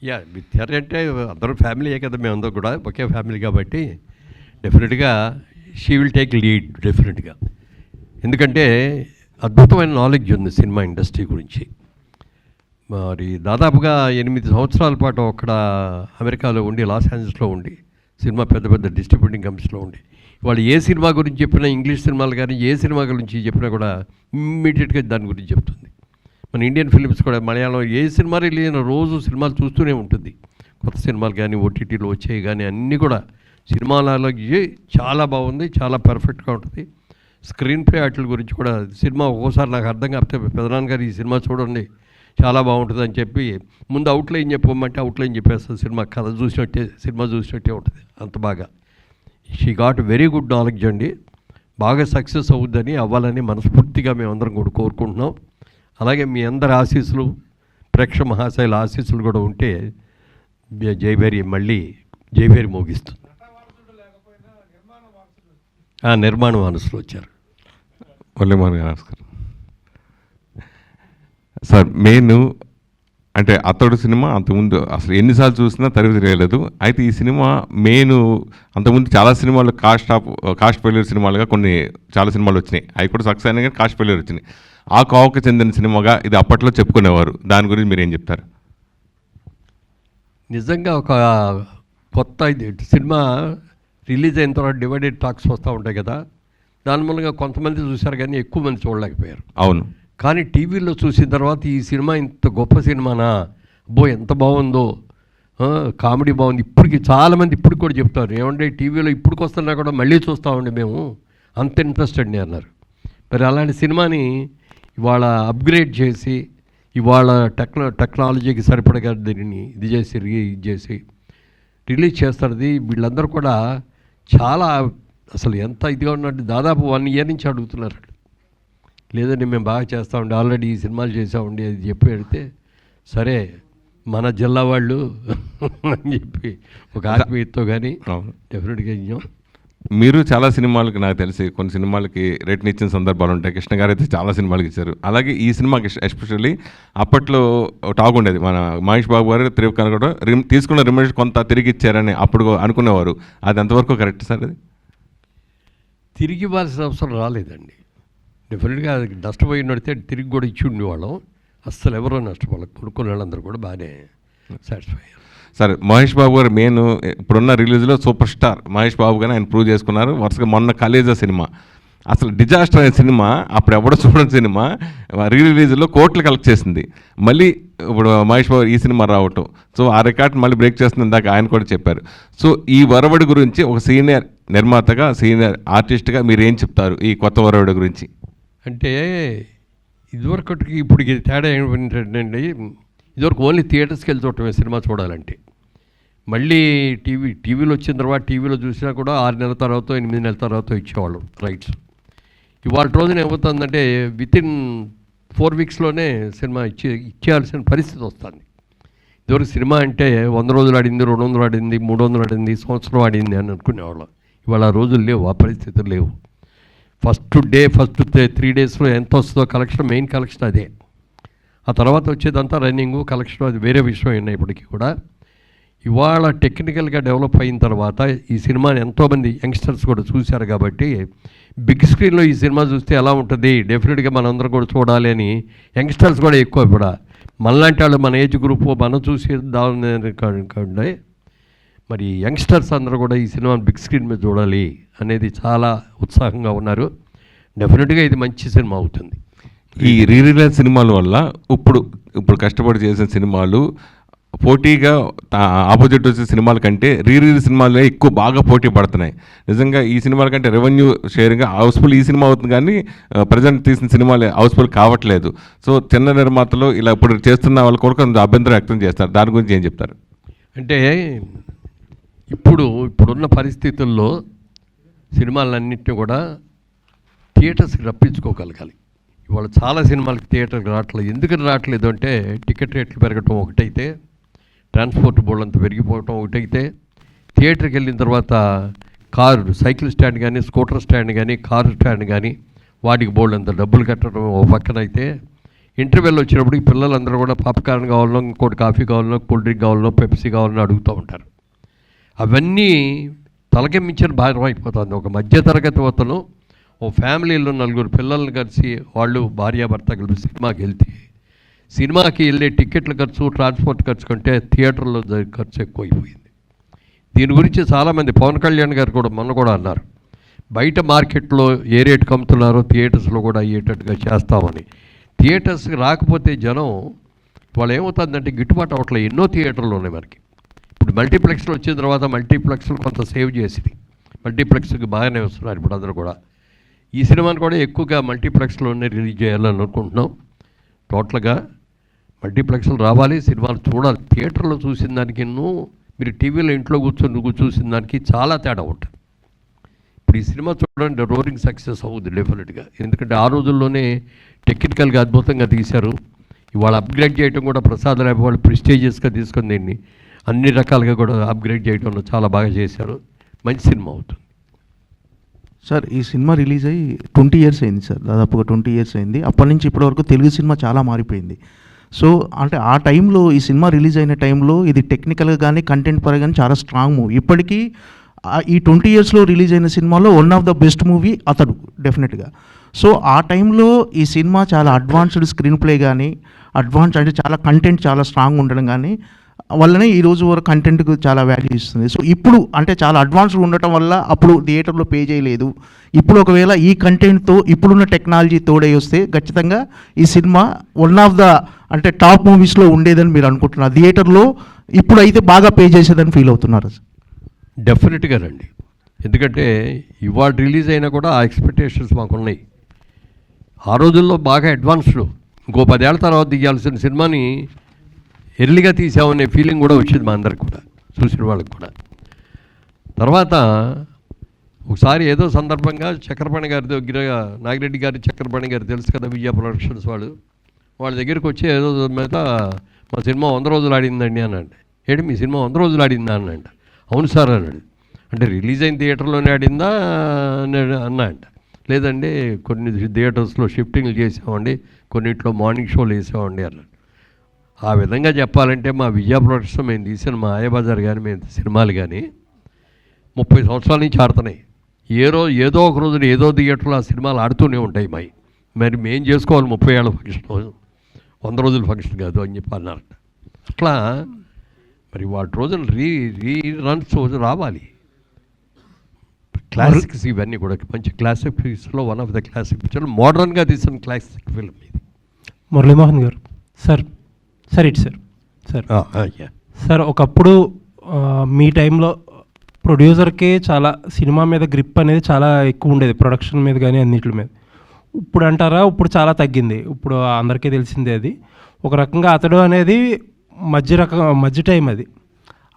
Yeah, with her అంటే అందరూ ఫ్యామిలీయే కదా, మేమందరూ కూడా ఒకే ఫ్యామిలీ కాబట్టి డెఫినెట్గా షీ విల్ టేక్ లీడ్ డెఫినెట్గా. ఎందుకంటే అద్భుతమైన నాలెడ్జ్ ఉంది సినిమా ఇండస్ట్రీ గురించి. మరి దాదాపుగా 8 సంవత్సరాల పాటు అక్కడ అమెరికాలో ఉండి, లాస్ ఏంజల్స్లో ఉండి, సినిమా పెద్ద పెద్ద డిస్ట్రిబ్యూటింగ్ కంపెనీస్లో ఉండి, వాళ్ళు ఏ సినిమా గురించి చెప్పినా, ఇంగ్లీష్ సినిమాలు కానీ ఏ సినిమా గురించి చెప్పినా కూడా ఇమ్మీడియట్గా దాని గురించి చెప్తుంది. మన ఇండియన్ ఫిలిమ్స్ కూడా, మలయాళం ఏ సినిమా రిలీజ్ అయినా రోజు సినిమాలు చూస్తూనే ఉంటుంది. కొత్త సినిమాలు కానీ, ఓటీటీలో వచ్చేవి కానీ అన్నీ కూడా సినిమాలలో చాలా బాగుంది, చాలా పర్ఫెక్ట్గా ఉంటుంది. స్క్రీన్ ప్లే వాటి గురించి కూడా సినిమా ఒక్కోసారి నాకు అర్థం కాకపోతే పెదనాన్న గారు ఈ సినిమా చూడండి చాలా బాగుంటుంది అని చెప్పి ముందు అవుట్లైన్ చెప్పమంటే అవుట్లైన్ చెప్పేస్తుంది. సినిమా కథ సినిమా చూసినట్టే ఉంటుంది, అంత బాగా. She got very good knowledge అండి. బాగా సక్సెస్ అవుద్దని, అవ్వాలని మనస్ఫూర్తిగా మేమందరం కూడా కోరుకుంటున్నాం. అలాగే మీ అందరి ఆశీస్సులు, ప్రేక్షక మహాశైల ఆశీస్సులు కూడా ఉంటే జైభేరి మళ్ళీ జైభేరి మోగిస్తుంది. నిర్మాణ వారసులు వచ్చారు. మురళీమోహన్ గారు నమస్కారం సార్. అంటే అతడు సినిమా అంతకుముందు అసలు ఎన్నిసార్లు చూసినా తరిగి తెలియలేదు. అయితే ఈ సినిమా అంతకుముందు చాలా సినిమాలు కాస్ట్ ఫెయిల్యూర్ సినిమాలుగా చాలా సినిమాలు వచ్చినాయి. అవి కూడా సక్సెస్ అయినా కానీ కాస్ట్ ఫెయిల్యూర్ వచ్చినాయి. ఆ కోవకు చెందిన సినిమాగా ఇది అప్పట్లో చెప్పుకునేవారు. దాని గురించి మీరు ఏం చెప్తారు? నిజంగా ఒక కొత్త సినిమా రిలీజ్ అయిన తర్వాత డివైడెడ్ టాక్స్ వస్తూ ఉంటాయి కదా, దాని మూలంగా కొంతమంది చూశారు కానీ ఎక్కువ మంది చూడలేకపోయారు. అవును. కానీ టీవీలో చూసిన తర్వాత ఈ సినిమా ఇంత గొప్ప సినిమానా, అబ్బో ఎంత బాగుందో, కామెడీ బాగుంది. ఇప్పటికి చాలామంది ఇప్పుడు కూడా చెప్తారు, ఏమంటే టీవీలో ఇప్పటికి వస్తున్నా కూడా మళ్ళీ చూస్తామండి మేము, అంత ఇంట్రెస్టెడ్ అన్నారు. మరి అలాంటి సినిమాని ఇవాళ అప్గ్రేడ్ చేసి, ఇవాళ టెక్నాలజీకి సరిపడగా దీనిని ఇది చేసి రిలీజ్ చేస్తున్నది. వీళ్ళందరూ కూడా చాలా అసలు ఎంత ఇదిగా ఉన్నట్టు దాదాపు 1 year నుంచి అడుగుతున్నారు. లేదండి మేము బాగా చేస్తామండి, ఆల్రెడీ ఈ సినిమాలు చేసామండి అది చెప్పి అడిగితే, సరే మన జిల్లా వాళ్ళు అని చెప్పి ఒక ఆత్మీయతతో కానీ డెఫినెట్గా ఇచ్చాం. మీరు చాలా సినిమాలకి నాకు తెలిసి కొన్ని సినిమాలకి రేట్ని ఇచ్చిన సందర్భాలు ఉంటాయి. కృష్ణ గారు అయితే చాలా సినిమాలకి ఇచ్చారు. అలాగే ఈ సినిమాకి ఎస్పెషల్లీ అప్పట్లో టాక్ ఉండేది, మన మహేష్ బాబు గారు త్రివిక్రమ్ కూడా తీసుకున్న రిమోట్ కొంత తిరిగి ఇచ్చారని అప్పుడు అనుకునేవారు. అది ఎంతవరకు కరెక్ట్ సార్? అది తిరిగి ఇవ్వాల్సిన అవసరం రాలేదండి. డెఫినెట్గా అది నష్టపోయినడితే తిరిగి కూడా ఇచ్చి ఉండేవాళ్ళం. అస్సలు ఎవరో నష్టపోవాలి, కొనుక్కునే వాళ్ళందరూ కూడా బాగానే సాటిస్ఫై అయ్యారు. సరే, మహేష్ బాబు గారు మెయిన్ ఇప్పుడున్న రిలీజ్లో సూపర్ స్టార్ మహేష్ బాబు గారు ఆయన ప్రూవ్ చేసుకున్నారు. వరుసగా మొన్న కలేజా సినిమా అసలు డిజాస్టర్ అనే సినిమా, అప్పుడు ఎవడో చూడని సినిమా రిలీజ్లో కోట్లు కలెక్ట్ చేసింది. మళ్ళీ ఇప్పుడు మహేష్ బాబు ఈ సినిమా రావటం, సో ఆ రికార్డ్ మళ్ళీ బ్రేక్ చేస్తుంది ఇందాక ఆయన కూడా చెప్పారు. సో ఈ వరవడి గురించి ఒక సీనియర్ నిర్మాతగా, సీనియర్ ఆర్టిస్ట్గా మీరు ఏం చెప్తారు ఈ కొత్త వరవడి గురించి? అంటే ఇదివరకటికి ఇప్పటికి తేడా ఏంటంటే, ఇదివరకు ఓన్లీ థియేటర్స్కి వెళ్ళి చూడటమే సినిమా చూడాలంటే. మళ్ళీ టీవీలో వచ్చిన తర్వాత టీవీలో చూసినా కూడా 6 నెలల తర్వాత 8 నెలల తర్వాత ఇచ్చేవాళ్ళు రైట్స్. ఇవాళ రోజున ఏమవుతుందంటే వితిన్ 4 వీక్స్లోనే సినిమా ఇచ్చేయాల్సిన పరిస్థితి వస్తుంది. ఇదివరకు సినిమా అంటే 100 రోజులు ఆడింది, 200 ఆడింది, 300 ఆడింది, సంవత్సరం ఆడింది అని అనుకునేవాళ్ళం. ఇవాళ ఆ రోజులు లేవు, ఆ పరిస్థితులు లేవు. ఫస్ట్ 3 డేస్లో ఎంత వస్తుందో కలెక్షన్, మెయిన్ కలెక్షన్ అదే. ఆ తర్వాత వచ్చేదంతా రన్నింగు కలెక్షన్, అది వేరే విషయం అయినా ఇప్పటికీ కూడా. ఇవాళ టెక్నికల్గా డెవలప్ అయిన తర్వాత ఈ సినిమాని ఎంతోమంది యంగ్స్టర్స్ కూడా చూశారు కాబట్టి బిగ్ స్క్రీన్లో ఈ సినిమా చూస్తే ఎలా ఉంటుంది, డెఫినెట్గా మనందరం కూడా చూడాలి అని యంగ్స్టర్స్ కూడా ఎక్కువ కూడా మనలాంటి వాళ్ళు, మన ఏజ్ గ్రూప్ మనం చూసేదాన్ని మరి యంగ్స్టర్స్ అందరూ కూడా ఈ సినిమాని బిగ్ స్క్రీన్ మీద చూడాలి అనేది చాలా ఉత్సాహంగా ఉన్నారు. డెఫినెట్గా ఇది మంచి సినిమా అవుతుంది. ఈ రిలీజ్ సినిమాల వల్ల ఇప్పుడు కష్టపడి చేసిన సినిమాలు పోటీగా ఆపోజిట్ వచ్చే సినిమాల కంటే రిలీజ్ సినిమాలే ఎక్కువ బాగా పోటీ పడుతున్నాయి. నిజంగా ఈ సినిమాల కంటే రెవెన్యూ షేరింగ్ హౌస్ఫుల్ ఈ సినిమా అవుతుంది, కానీ ప్రజెంట్ తీసిన సినిమాలు హౌస్ఫుల్ కావట్లేదు. సో చిన్న నిర్మాతలు ఇలా ఇప్పుడు చేస్తున్న వాళ్ళు కూడా కొంచెం అభ్యంతరం వ్యక్తం చేస్తారు. దాని గురించి ఏం చెప్తారు? అంటే ఇప్పుడున్న పరిస్థితుల్లో సినిమాలన్నింటినీ కూడా థియేటర్స్కి రప్పించుకోగలగాలి. ఇవాళ చాలా సినిమాలకి థియేటర్కి రావట్లేదు. ఎందుకని రావట్లేదు అంటే టికెట్ రేట్లు పెరగటం ఒకటైతే, ట్రాన్స్పోర్ట్ బోర్డు అంతా పెరిగిపోవటం ఒకటైతే, థియేటర్కి వెళ్ళిన తర్వాత సైకిల్ స్టాండ్ కానీ, స్కూటర్ స్టాండ్ కానీ, కారు స్టాండ్ కానీ వాటికి బోర్డు అంత డబ్బులు కట్టడం ఒక పక్కన అయితే, ఇంటర్వెల్ వచ్చినప్పుడు ఈ పిల్లలందరూ కూడా పాప్కార్న్ కావాలనో, ఇంకోటి కాఫీ కావాలనో, కూల్ డ్రింక్ కావాలనో, పెప్సీ కావాలనో అడుగుతూ ఉంటారు. అవన్నీ తలకి మించిన భారం అయిపోతుంది. ఒక మధ్యతరగతి అతను ఓ ఫ్యామిలీలో 4 పిల్లల్ని కలిసి వాళ్ళు భార్యాభర్త కలిసి సినిమాకి వెళ్తే, సినిమాకి వెళ్ళే టికెట్ల ఖర్చు, ట్రాన్స్పోర్ట్ ఖర్చు కంటే థియేటర్లో ఖర్చు ఎక్కువైపోయింది. దీని గురించి చాలామంది, పవన్ కళ్యాణ్ గారు కూడా మొన్న కూడా అన్నారు, బయట మార్కెట్లో ఏ రేటుకి అమ్ముతున్నారో థియేటర్స్లో కూడా అయ్యేటట్టుగా చేస్తామని. థియేటర్స్కి రాకపోతే జనం వాళ్ళు ఏమవుతుందంటే గిట్టుబాటు అవ్వట్లేదు. ఎన్నో థియేటర్లు ఉన్నాయి మనకి. ఇప్పుడు మల్టీప్లెక్స్లు వచ్చిన తర్వాత మల్టీప్లెక్స్లు కొంత సేవ్ చేసింది, మల్టీప్లెక్స్కి బాగానే వస్తున్నారు ఇప్పుడు అందరూ కూడా. ఈ సినిమాని కూడా ఎక్కువగా మల్టీప్లెక్స్లోనే రిలీజ్ చేయాలని అనుకుంటున్నాం. టోటల్గా మల్టీప్లెక్స్లు రావాలి, సినిమాలు చూడాలి. థియేటర్లో చూసిన దానికి మీరు టీవీలో ఇంట్లో కూర్చొని చూసిన దానికి చాలా తేడా ఉంటుంది. ఇప్పుడు ఈ సినిమా చూడండి, రోరింగ్ సక్సెస్ అవుతుంది డెఫినెట్గా. ఎందుకంటే ఆ రోజుల్లోనే టెక్నికల్గా అద్భుతంగా తీశారు. ఇవాళ అప్గ్రేడ్ చేయడం కూడా ప్రసాద్ రాయ్ వాళ్ళు ప్రెస్టీజియస్గా తీసుకొని దీన్ని అన్ని రకాలుగా కూడా అప్గ్రేడ్ చేయడంలో చాలా బాగా చేశారు. మంచి సినిమా అవుతుంది. సార్, ఈ సినిమా రిలీజ్ అయ్యి 20 ఇయర్స్ అయింది సార్, దాదాపుగా 20 ఇయర్స్ అయింది. అప్పటి నుంచి ఇప్పటివరకు తెలుగు సినిమా చాలా మారిపోయింది. సో అంటే ఆ టైంలో, ఈ సినిమా రిలీజ్ అయిన టైంలో ఇది టెక్నికల్గా కానీ కంటెంట్ పరంగా కానీ చాలా స్ట్రాంగ్ మూవీ. ఇప్పటికీ ఈ 20 ఇయర్స్లో రిలీజ్ అయిన సినిమాలో one of the best movie అతడు డెఫినెట్గా. సో ఆ టైంలో ఈ సినిమా చాలా అడ్వాన్స్డ్ స్క్రీన్ ప్లే కానీ, అంటే చాలా కంటెంట్ చాలా స్ట్రాంగ్ ఉండడం కానీ వల్లనే ఈరోజు వరకు కంటెంట్కి చాలా వాల్యూ ఇస్తుంది. సో ఇప్పుడు అంటే చాలా అడ్వాన్స్డ్ ఉండటం వల్ల అప్పుడు థియేటర్లో పే చేయలేదు. ఇప్పుడు ఒకవేళ ఈ కంటెంట్తో ఇప్పుడున్న టెక్నాలజీ తోడై వస్తే ఖచ్చితంగా ఈ సినిమా వన్ ఆఫ్ ద అంటే టాప్ మూవీస్లో ఉండేదని మీరు అనుకుంటున్నారు. థియేటర్లో ఇప్పుడు అయితే బాగా పే చేసేదని ఫీల్ అవుతున్నారు. డెఫినెట్గా రండి. ఎందుకంటే ఇవాళ రిలీజ్ అయినా కూడా ఆ ఎక్స్పెక్టేషన్స్ మాకున్నాయి. ఆ రోజుల్లో బాగా అడ్వాన్స్డ్, ఇంకో 10 ఏళ్ల తర్వాత తీయాల్సిన సినిమాని ఎర్లీగా తీసామనే ఫీలింగ్ కూడా వచ్చింది మా అందరికి కూడా, చూసిన వాళ్ళకి కూడా. తర్వాత ఒకసారి ఏదో సందర్భంగా చక్రపాణి గారి దగ్గర, నాగిరెడ్డి గారి చక్రపాణి గారు తెలుసు కదా, విజయ ప్రొడక్షన్స్ వాళ్ళ దగ్గరికి వచ్చి ఏదో మీద మా సినిమా 100 రోజులు ఆడిందండి అన్నాడు. ఏంటి మీ సినిమా 100 రోజులు ఆడిందా అన్నాడు. అవును సార్ అన్నాడు. అంటే రిలీజ్ అయిన థియేటర్లోనే ఆడిందా అన్నా అంట. లేదండి కొన్ని థియేటర్స్లో షిఫ్టింగ్లు చేసామండి, కొన్నింటిలో మార్నింగ్ షోలు వేసామండి అన్నాడు. ఆ విధంగా చెప్పాలంటే మా విజయ ప్రొడక్షన్ మేము తీసిన మా ఆయబజార్ కానీ మేము సినిమాలు కానీ 30 సంవత్సరాల నుంచి ఆడుతున్నాయి. ఏదో ఒక రోజున ఏదో థియేటర్లో ఆ సినిమాలు ఆడుతూనే ఉంటాయి మాయి. మరి మేము చేసుకోవాలి 30 ఏళ్ళ ఫంక్షన్, 100 రోజుల ఫంక్షన్ కాదు అని చెప్పి అన్నారట. అట్లా మరి వాటి రోజున రన్స్ రావాలి. క్లాసిక్స్ ఇవన్నీ కూడా మంచి క్లాసిక్ ఫిల్మ్స్లో one of the classic picture, మోడర్న్గా తీసిన క్లాసిక్ ఫిల్మ్ ఇది. మురళీమోహన్ గారు సార్ సార్ ఒకప్పుడు మీ టైంలో ప్రొడ్యూసర్కే చాలా సినిమా మీద గ్రిప్ అనేది చాలా ఎక్కువ ఉండేది, ప్రొడక్షన్ మీద కానీ అన్నిటి మీద. ఇప్పుడు అంటారా ఇప్పుడు చాలా తగ్గింది, ఇప్పుడు అందరికీ తెలిసిందే అది. ఒక రకంగా అతడు అనేది మధ్య టైం అది.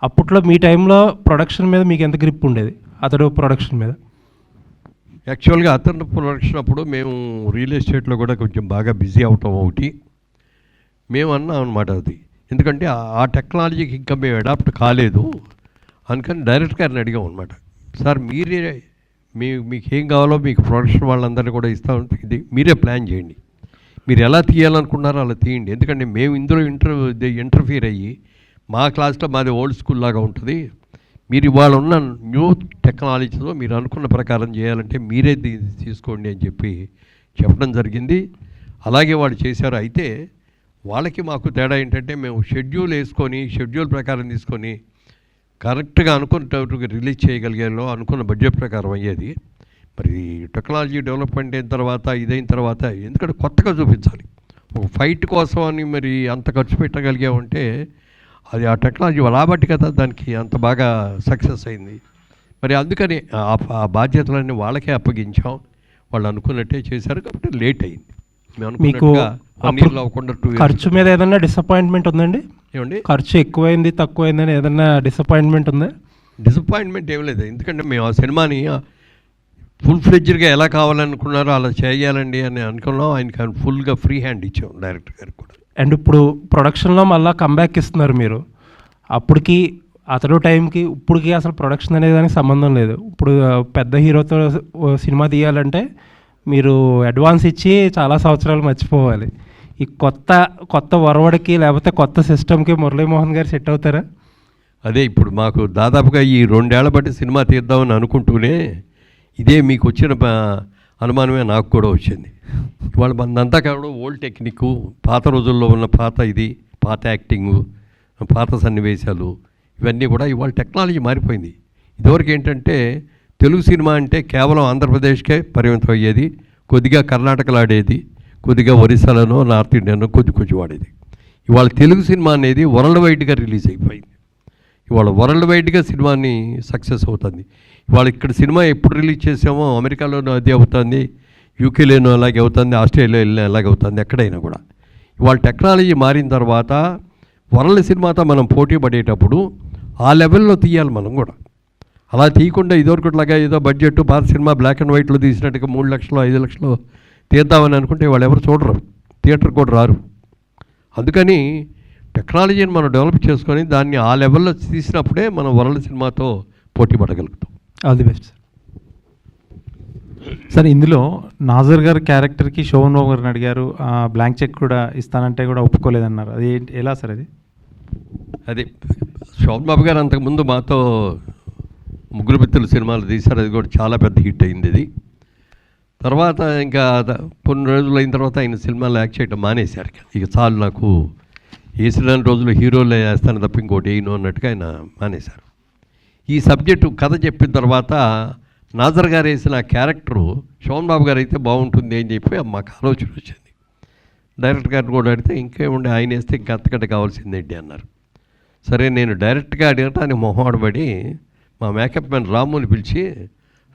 అప్పట్లో మీ టైంలో ప్రొడక్షన్ మీద మీకు ఎంత గ్రిప్ ఉండేది అతడు ప్రొడక్షన్ మీద? యాక్చువల్గా అతను ప్రొడక్షన్ అప్పుడు మేము రియల్ ఎస్టేట్లో కూడా కొంచెం బాగా బిజీ అవటం ఒకటి మేము అన్నాం అనమాట. అది ఎందుకంటే ఆ టెక్నాలజీకి ఇంకా మేము అడాప్ట్ కాలేదు అందుకని డైరెక్ట్ గారిని అడిగాం అనమాట. సార్ మీరే మీకు ఏం కావాలో మీకు ప్రొడక్షన్ వాళ్ళందరినీ కూడా ఇస్తాం, ఇది మీరే ప్లాన్ చేయండి, మీరు ఎలా తీయాలనుకున్నారో అలా తీయండి. ఎందుకంటే మేము ఇందులో ఇంటర్ఫియర్ అయ్యి మా క్లాస్లో మాది ఓల్డ్ స్కూల్ లాగా ఉంటుంది, మీరు ఇవాళ ఉన్న న్యూ టెక్నాలజీతో మీరు అనుకున్న ప్రకారం చేయాలంటే మీరే తీసుకోండి అని చెప్పి చెప్పడం జరిగింది. అలాగే వాళ్ళు చేశారు. అయితే వాళ్ళకి మాకు తేడా ఏంటంటే మేము షెడ్యూల్ ప్రకారం తీసుకొని కరెక్ట్గా అనుకున్నట్టుగా రిలీజ్ చేయగలిగేలో అనుకున్న బడ్జెట్ ప్రకారం అయ్యేది. మరి టెక్నాలజీ డెవలప్మెంట్ అయిన తర్వాత ఇదైన తర్వాత ఎందుకంటే కొత్తగా చూపించాలి, ఒక ఫైట్ కోసం అని మరి అంత ఖర్చు పెట్టగలిగామంటే అది ఆ టెక్నాలజీ రాబట్టి కదా దానికి అంత బాగా సక్సెస్ అయింది. మరి అందుకని ఆ బాధ్యతలన్నీ వాళ్ళకే అప్పగించాం, వాళ్ళు అనుకున్నట్టే చేశారు కాబట్టి లేట్ అయింది. మీకు ఖర్చు మీద ఏదైనా డిసప్పాయింట్మెంట్ ఉందండి? ఏమండి ఖర్చు ఎక్కువైంది తక్కువైందని ఏదైనా డిసప్పాయింట్మెంట్ ఉందా? డిసప్పాయింట్మెంట్ ఏం లేదు, ఎందుకంటే మేము ఆ సినిమాని ఫుల్ ఫ్లెడ్జ్డ్గా ఎలా కావాలనుకున్నారో అలా చేయాలండి అని అనుకున్నాం. ఆయనకి ఫుల్గా ఫ్రీ హ్యాండ్ ఇచ్చాం డైరెక్టర్ గారికి కూడా. అండ్ ఇప్పుడు ప్రొడక్షన్లో మళ్ళీ కంబ్యాక్ ఇస్తున్నారు మీరు. అప్పటికి అతడు టైంకి ఇప్పటికి అసలు ప్రొడక్షన్ అనే దానికి సంబంధం లేదు. ఇప్పుడు పెద్ద హీరోతో సినిమా తీయాలంటే మీరు అడ్వాన్స్ ఇచ్చి చాలా సంవత్సరాలు మర్చిపోవాలి. ఈ కొత్త వరవడికి లేకపోతే కొత్త సిస్టమ్కి మురళీమోహన్ గారు సెట్ అవుతారా? అదే ఇప్పుడు మాకు దాదాపుగా ఈ 2 ఏళ్ల బట్టి సినిమా తీద్దామని అనుకుంటూనే ఇదే మీకు వచ్చిన అనుమానమే నాకు కూడా వచ్చింది. ఇవాళ మనంతా కావడం ఓల్డ్ టెక్నిక్, పాత రోజుల్లో ఉన్న పాత యాక్టింగు, పాత సన్నివేశాలు ఇవన్నీ కూడా ఇవాళ టెక్నాలజీ మారిపోయింది. ఇదివరకు ఏంటంటే తెలుగు సినిమా అంటే కేవలం ఆంధ్రప్రదేశ్కే పరిమితం అయ్యేది, కొద్దిగా కర్ణాటకలో ఆడేది, కొద్దిగా ఒరిస్సాలోనో నార్త్ ఇండియానో కొద్ది వాడేది. ఇవాళ తెలుగు సినిమా అనేది వరల్డ్ వైడ్గా రిలీజ్ అయిపోయింది. ఇవాళ వరల్డ్ వైడ్గా సినిమాని సక్సెస్ అవుతుంది. ఇవాళ ఇక్కడ సినిమా ఎప్పుడు రిలీజ్ చేసామో అమెరికాలోనూ అదే అవుతుంది, యూకేలోనూ అలాగే అవుతుంది, ఆస్ట్రేలియాలో అలాగే అవుతుంది, ఎక్కడైనా కూడా. ఇవాళ టెక్నాలజీ మారిన తర్వాత వరల్డ్ సినిమాతో మనం పోటీ పడేటప్పుడు ఆ లెవెల్లో తీయాలి మనం కూడా. అలా తీయకుండా ఇదివరకులాగా ఏదో బడ్జెట్ పాత సినిమా బ్లాక్ అండ్ వైట్లో తీసినట్టుగా 3 లక్షలు 5 లక్షలు తీద్దామని అనుకుంటే వాళ్ళు ఎవరు చూడరు, థియేటర్ కూడా రారు. అందుకని టెక్నాలజీని మనం డెవలప్ చేసుకొని దాన్ని ఆ లెవెల్లో తీసినప్పుడే మనం వరల్డ్ సినిమాతో పోటీ పడగలుగుతాం. All the best sir. Sir ఇందులో నాజర్ గారి క్యారెక్టర్కి శోభన్ బాబు గారిని అడిగారు, బ్లాంక్ చెక్ కూడా ఇస్తానంటే కూడా ఒప్పుకోలేదన్నారు. అది ఎలా సార్? అది శోభన్ బాబు గారు అంతకుముందు మాతో ముగ్గురు మిత్రులు సినిమాలు తీశారు, అది కూడా చాలా పెద్ద హిట్ అయింది. ఇది తర్వాత ఇంకా కొన్ని రోజులు అయిన తర్వాత ఆయన సినిమాలు యాక్ట్ చేయడం మానేశారు. ఇక చాలు నాకు వేసిన రోజులు హీరోలు వేస్తాను తప్ప ఇంకోటి వేయను అన్నట్టుగా ఆయన మానేశారు. ఈ సబ్జెక్టు కథ చెప్పిన తర్వాత నాజర్ గారు వేసిన క్యారెక్టరు శోభన్ బాబు గారు అయితే బాగుంటుంది అని చెప్పి మాకు ఆలోచన వచ్చింది. డైరెక్టర్ గారిని కూడా అడిగితే ఇంకేముండే ఆయన వేస్తే ఇంకా అంతకంటే కావాల్సిందేంటి అన్నారు. సరే నేను డైరెక్ట్గా అడగటానికి మొహమాడబడి మా మేకప్ మ్యాన్ రాముని పిలిచి,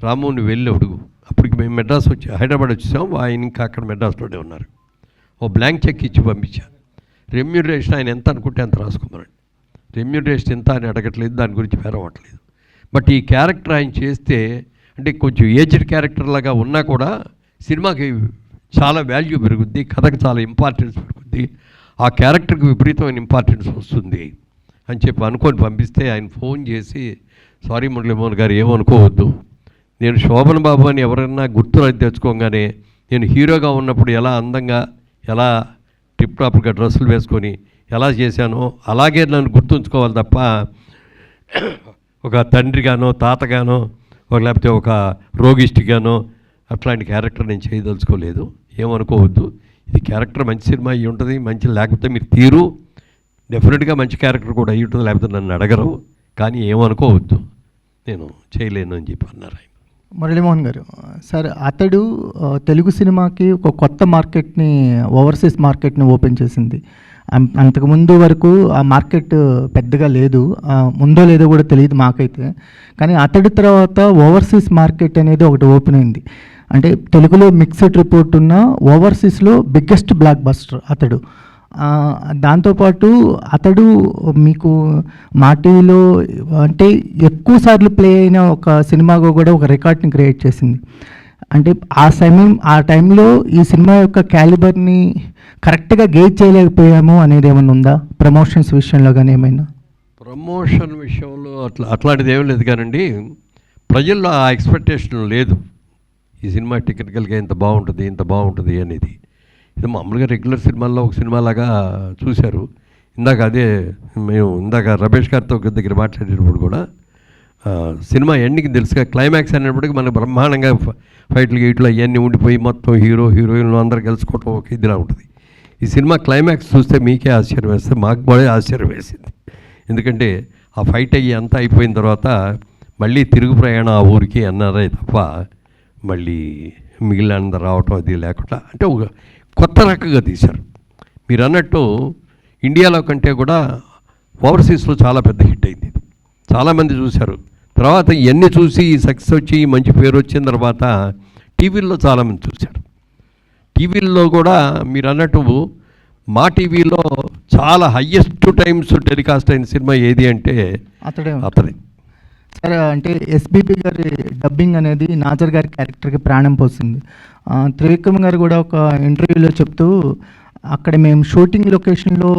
రాముని వెళ్ళి అడుగు, అప్పటికి మేము మెడ్రాస్ హైదరాబాద్ వచ్చేసాం, ఆయన ఇంకా అక్కడ మెడ్రాస్లోనే ఉన్నారు. ఓ బ్లాంక్ చెక్ ఇచ్చి పంపించాను. రెమ్యూనరేషన్ ఆయన ఎంత అనుకుంటే అంత రాసుకోమనండి, రెమ్యూనరేషన్ ఎంత అని అడగట్లేదు, దాని గురించి పేరవట్లేదు. బట్ ఈ క్యారెక్టర్ ఆయన చేస్తే అంటే కొంచెం ఏజ్డ్ క్యారెక్టర్ లాగా ఉన్నా కూడా సినిమాకి చాలా వాల్యూ పెరుగుద్ది, కథకు చాలా ఇంపార్టెన్స్ పెరుగుద్ది, ఆ క్యారెక్టర్కి విపరీతమైన ఇంపార్టెన్స్ వస్తుంది అని చెప్పి అనుకొని పంపిస్తే ఆయన ఫోన్ చేసి, సారీ మురళీమోహన్ గారు ఏమనుకోవద్దు, నేను శోభన్ బాబు అని ఎవరైనా గుర్తులు తెచ్చుకోగానే నేను హీరోగా ఉన్నప్పుడు ఎలా అందంగా ఎలా టిప్ టాప్గా డ్రెస్సులు వేసుకొని ఎలా చేశానో అలాగే నన్ను గుర్తుంచుకోవాలి తప్ప ఒక తండ్రిగానో తాతగానో లేకపోతే ఒక రోగిష్టిగానో అట్లాంటి క్యారెక్టర్ నేను చేయదలుచుకోలేదు, ఏమనుకోవద్దు. ఇది క్యారెక్టర్ మంచి సినిమా అయ్యి ఉంటుంది, మంచి లేకపోతే మీరు తీరు డెఫినెట్గా మంచి క్యారెక్టర్ కూడా అయ్యి ఉంటుంది, లేకపోతే నన్ను అడగరు. కానీ ఏమనుకోవద్దు, నేను చేయలేను అని చెప్పి అన్నారు ఆయన. మురళీమోహన్ గారు, సార్ అతడు తెలుగు సినిమాకి ఒక కొత్త మార్కెట్ని, ఓవర్సీస్ మార్కెట్ని ఓపెన్ చేసింది. అంతకుముందు వరకు ఆ మార్కెట్ పెద్దగా లేదు, ఉందో లేదో కూడా తెలియదు మాకైతే. కానీ అతడి తర్వాత ఓవర్సీస్ మార్కెట్ అనేది ఒకటి ఓపెన్ అయింది. అంటే తెలుగులో మిక్స్డ్ రిపోర్ట్ ఉన్న ఓవర్సీస్లో బిగ్గెస్ట్ బ్లాక్ బస్టర్ అతడు. దాంతోపాటు అతడు మీకు మా టీవీలో అంటే ఎక్కువ సార్లు ప్లే అయిన ఒక సినిమాగా కూడా ఒక రికార్డ్ని క్రియేట్ చేసింది. అంటే ఆ టైంలో ఈ సినిమా యొక్క క్యాలిబర్ని కరెక్ట్గా గేజ్ చేయలేకపోయాము అనేది ఏమైనా ఉందా ప్రమోషన్స్ విషయంలో కానీ ఏమైనా? ప్రమోషన్ విషయంలో అట్లాంటిది ఏమీ లేదు కానండి, ప్రజల్లో ఆ ఎక్స్పెక్టేషన్ లేదు. ఈ సినిమా టెక్నికల్గా ఇంత బాగుంటుంది అనేది. ఇది మామూలుగా రెగ్యులర్ సినిమాల్లో ఒక సినిమాలాగా చూశారు. ఇందాక రమేష్ గారితో దగ్గర మాట్లాడేటప్పుడు కూడా సినిమా ఎండింగ్ తెలుసుగా, క్లైమాక్స్ అనేప్పటికీ మనకు బ్రహ్మాండంగా ఫైట్లు గీట్లు అవన్నీ ఉండిపోయి మొత్తం హీరోయిన్లు అందరూ కలుసుకోవటం ఒక ఇదిలా ఉంటుంది. ఈ సినిమా క్లైమాక్స్ చూస్తే మీకే ఆశ్చర్యం వేస్తే, మాకు కూడా ఆశ్చర్యం వేసింది. ఎందుకంటే ఆ ఫైట్ అయ్యి అంతా అయిపోయిన తర్వాత మళ్ళీ తిరుగు ప్రయాణం ఆ ఊరికి అన్నారే తప్ప మళ్ళీ మిగిలిన అందరూ రావటం అది లేకుండా, అంటే ఒక కొత్త రకంగా తీశారు. మీరు అన్నట్టు ఇండియాలో కంటే కూడా ఓవర్సీస్లో చాలా పెద్ద హిట్ అయింది, చాలామంది చూశారు. తర్వాత ఇవన్నీ చూసి సక్సెస్ వచ్చి మంచి పేరు వచ్చిన తర్వాత టీవీల్లో చాలామంది చూశారు. టీవీల్లో కూడా మీరు అన్నట్టు మా టీవీలో చాలా హయ్యెస్ట్ టైమ్స్ టెలికాస్ట్ అయిన సినిమా ఏది అంటే అతడే. సరే, అంటే ఎస్బీపీ గారి డబ్బింగ్ అనేది నాజర్ గారి క్యారెక్టర్కి ప్రాణం పోసింది. త్రివిక్రమ్ గారు కూడా ఒక ఇంటర్వ్యూలో చెప్తూ, అక్కడ మేము షూటింగ్ లొకేషన్లో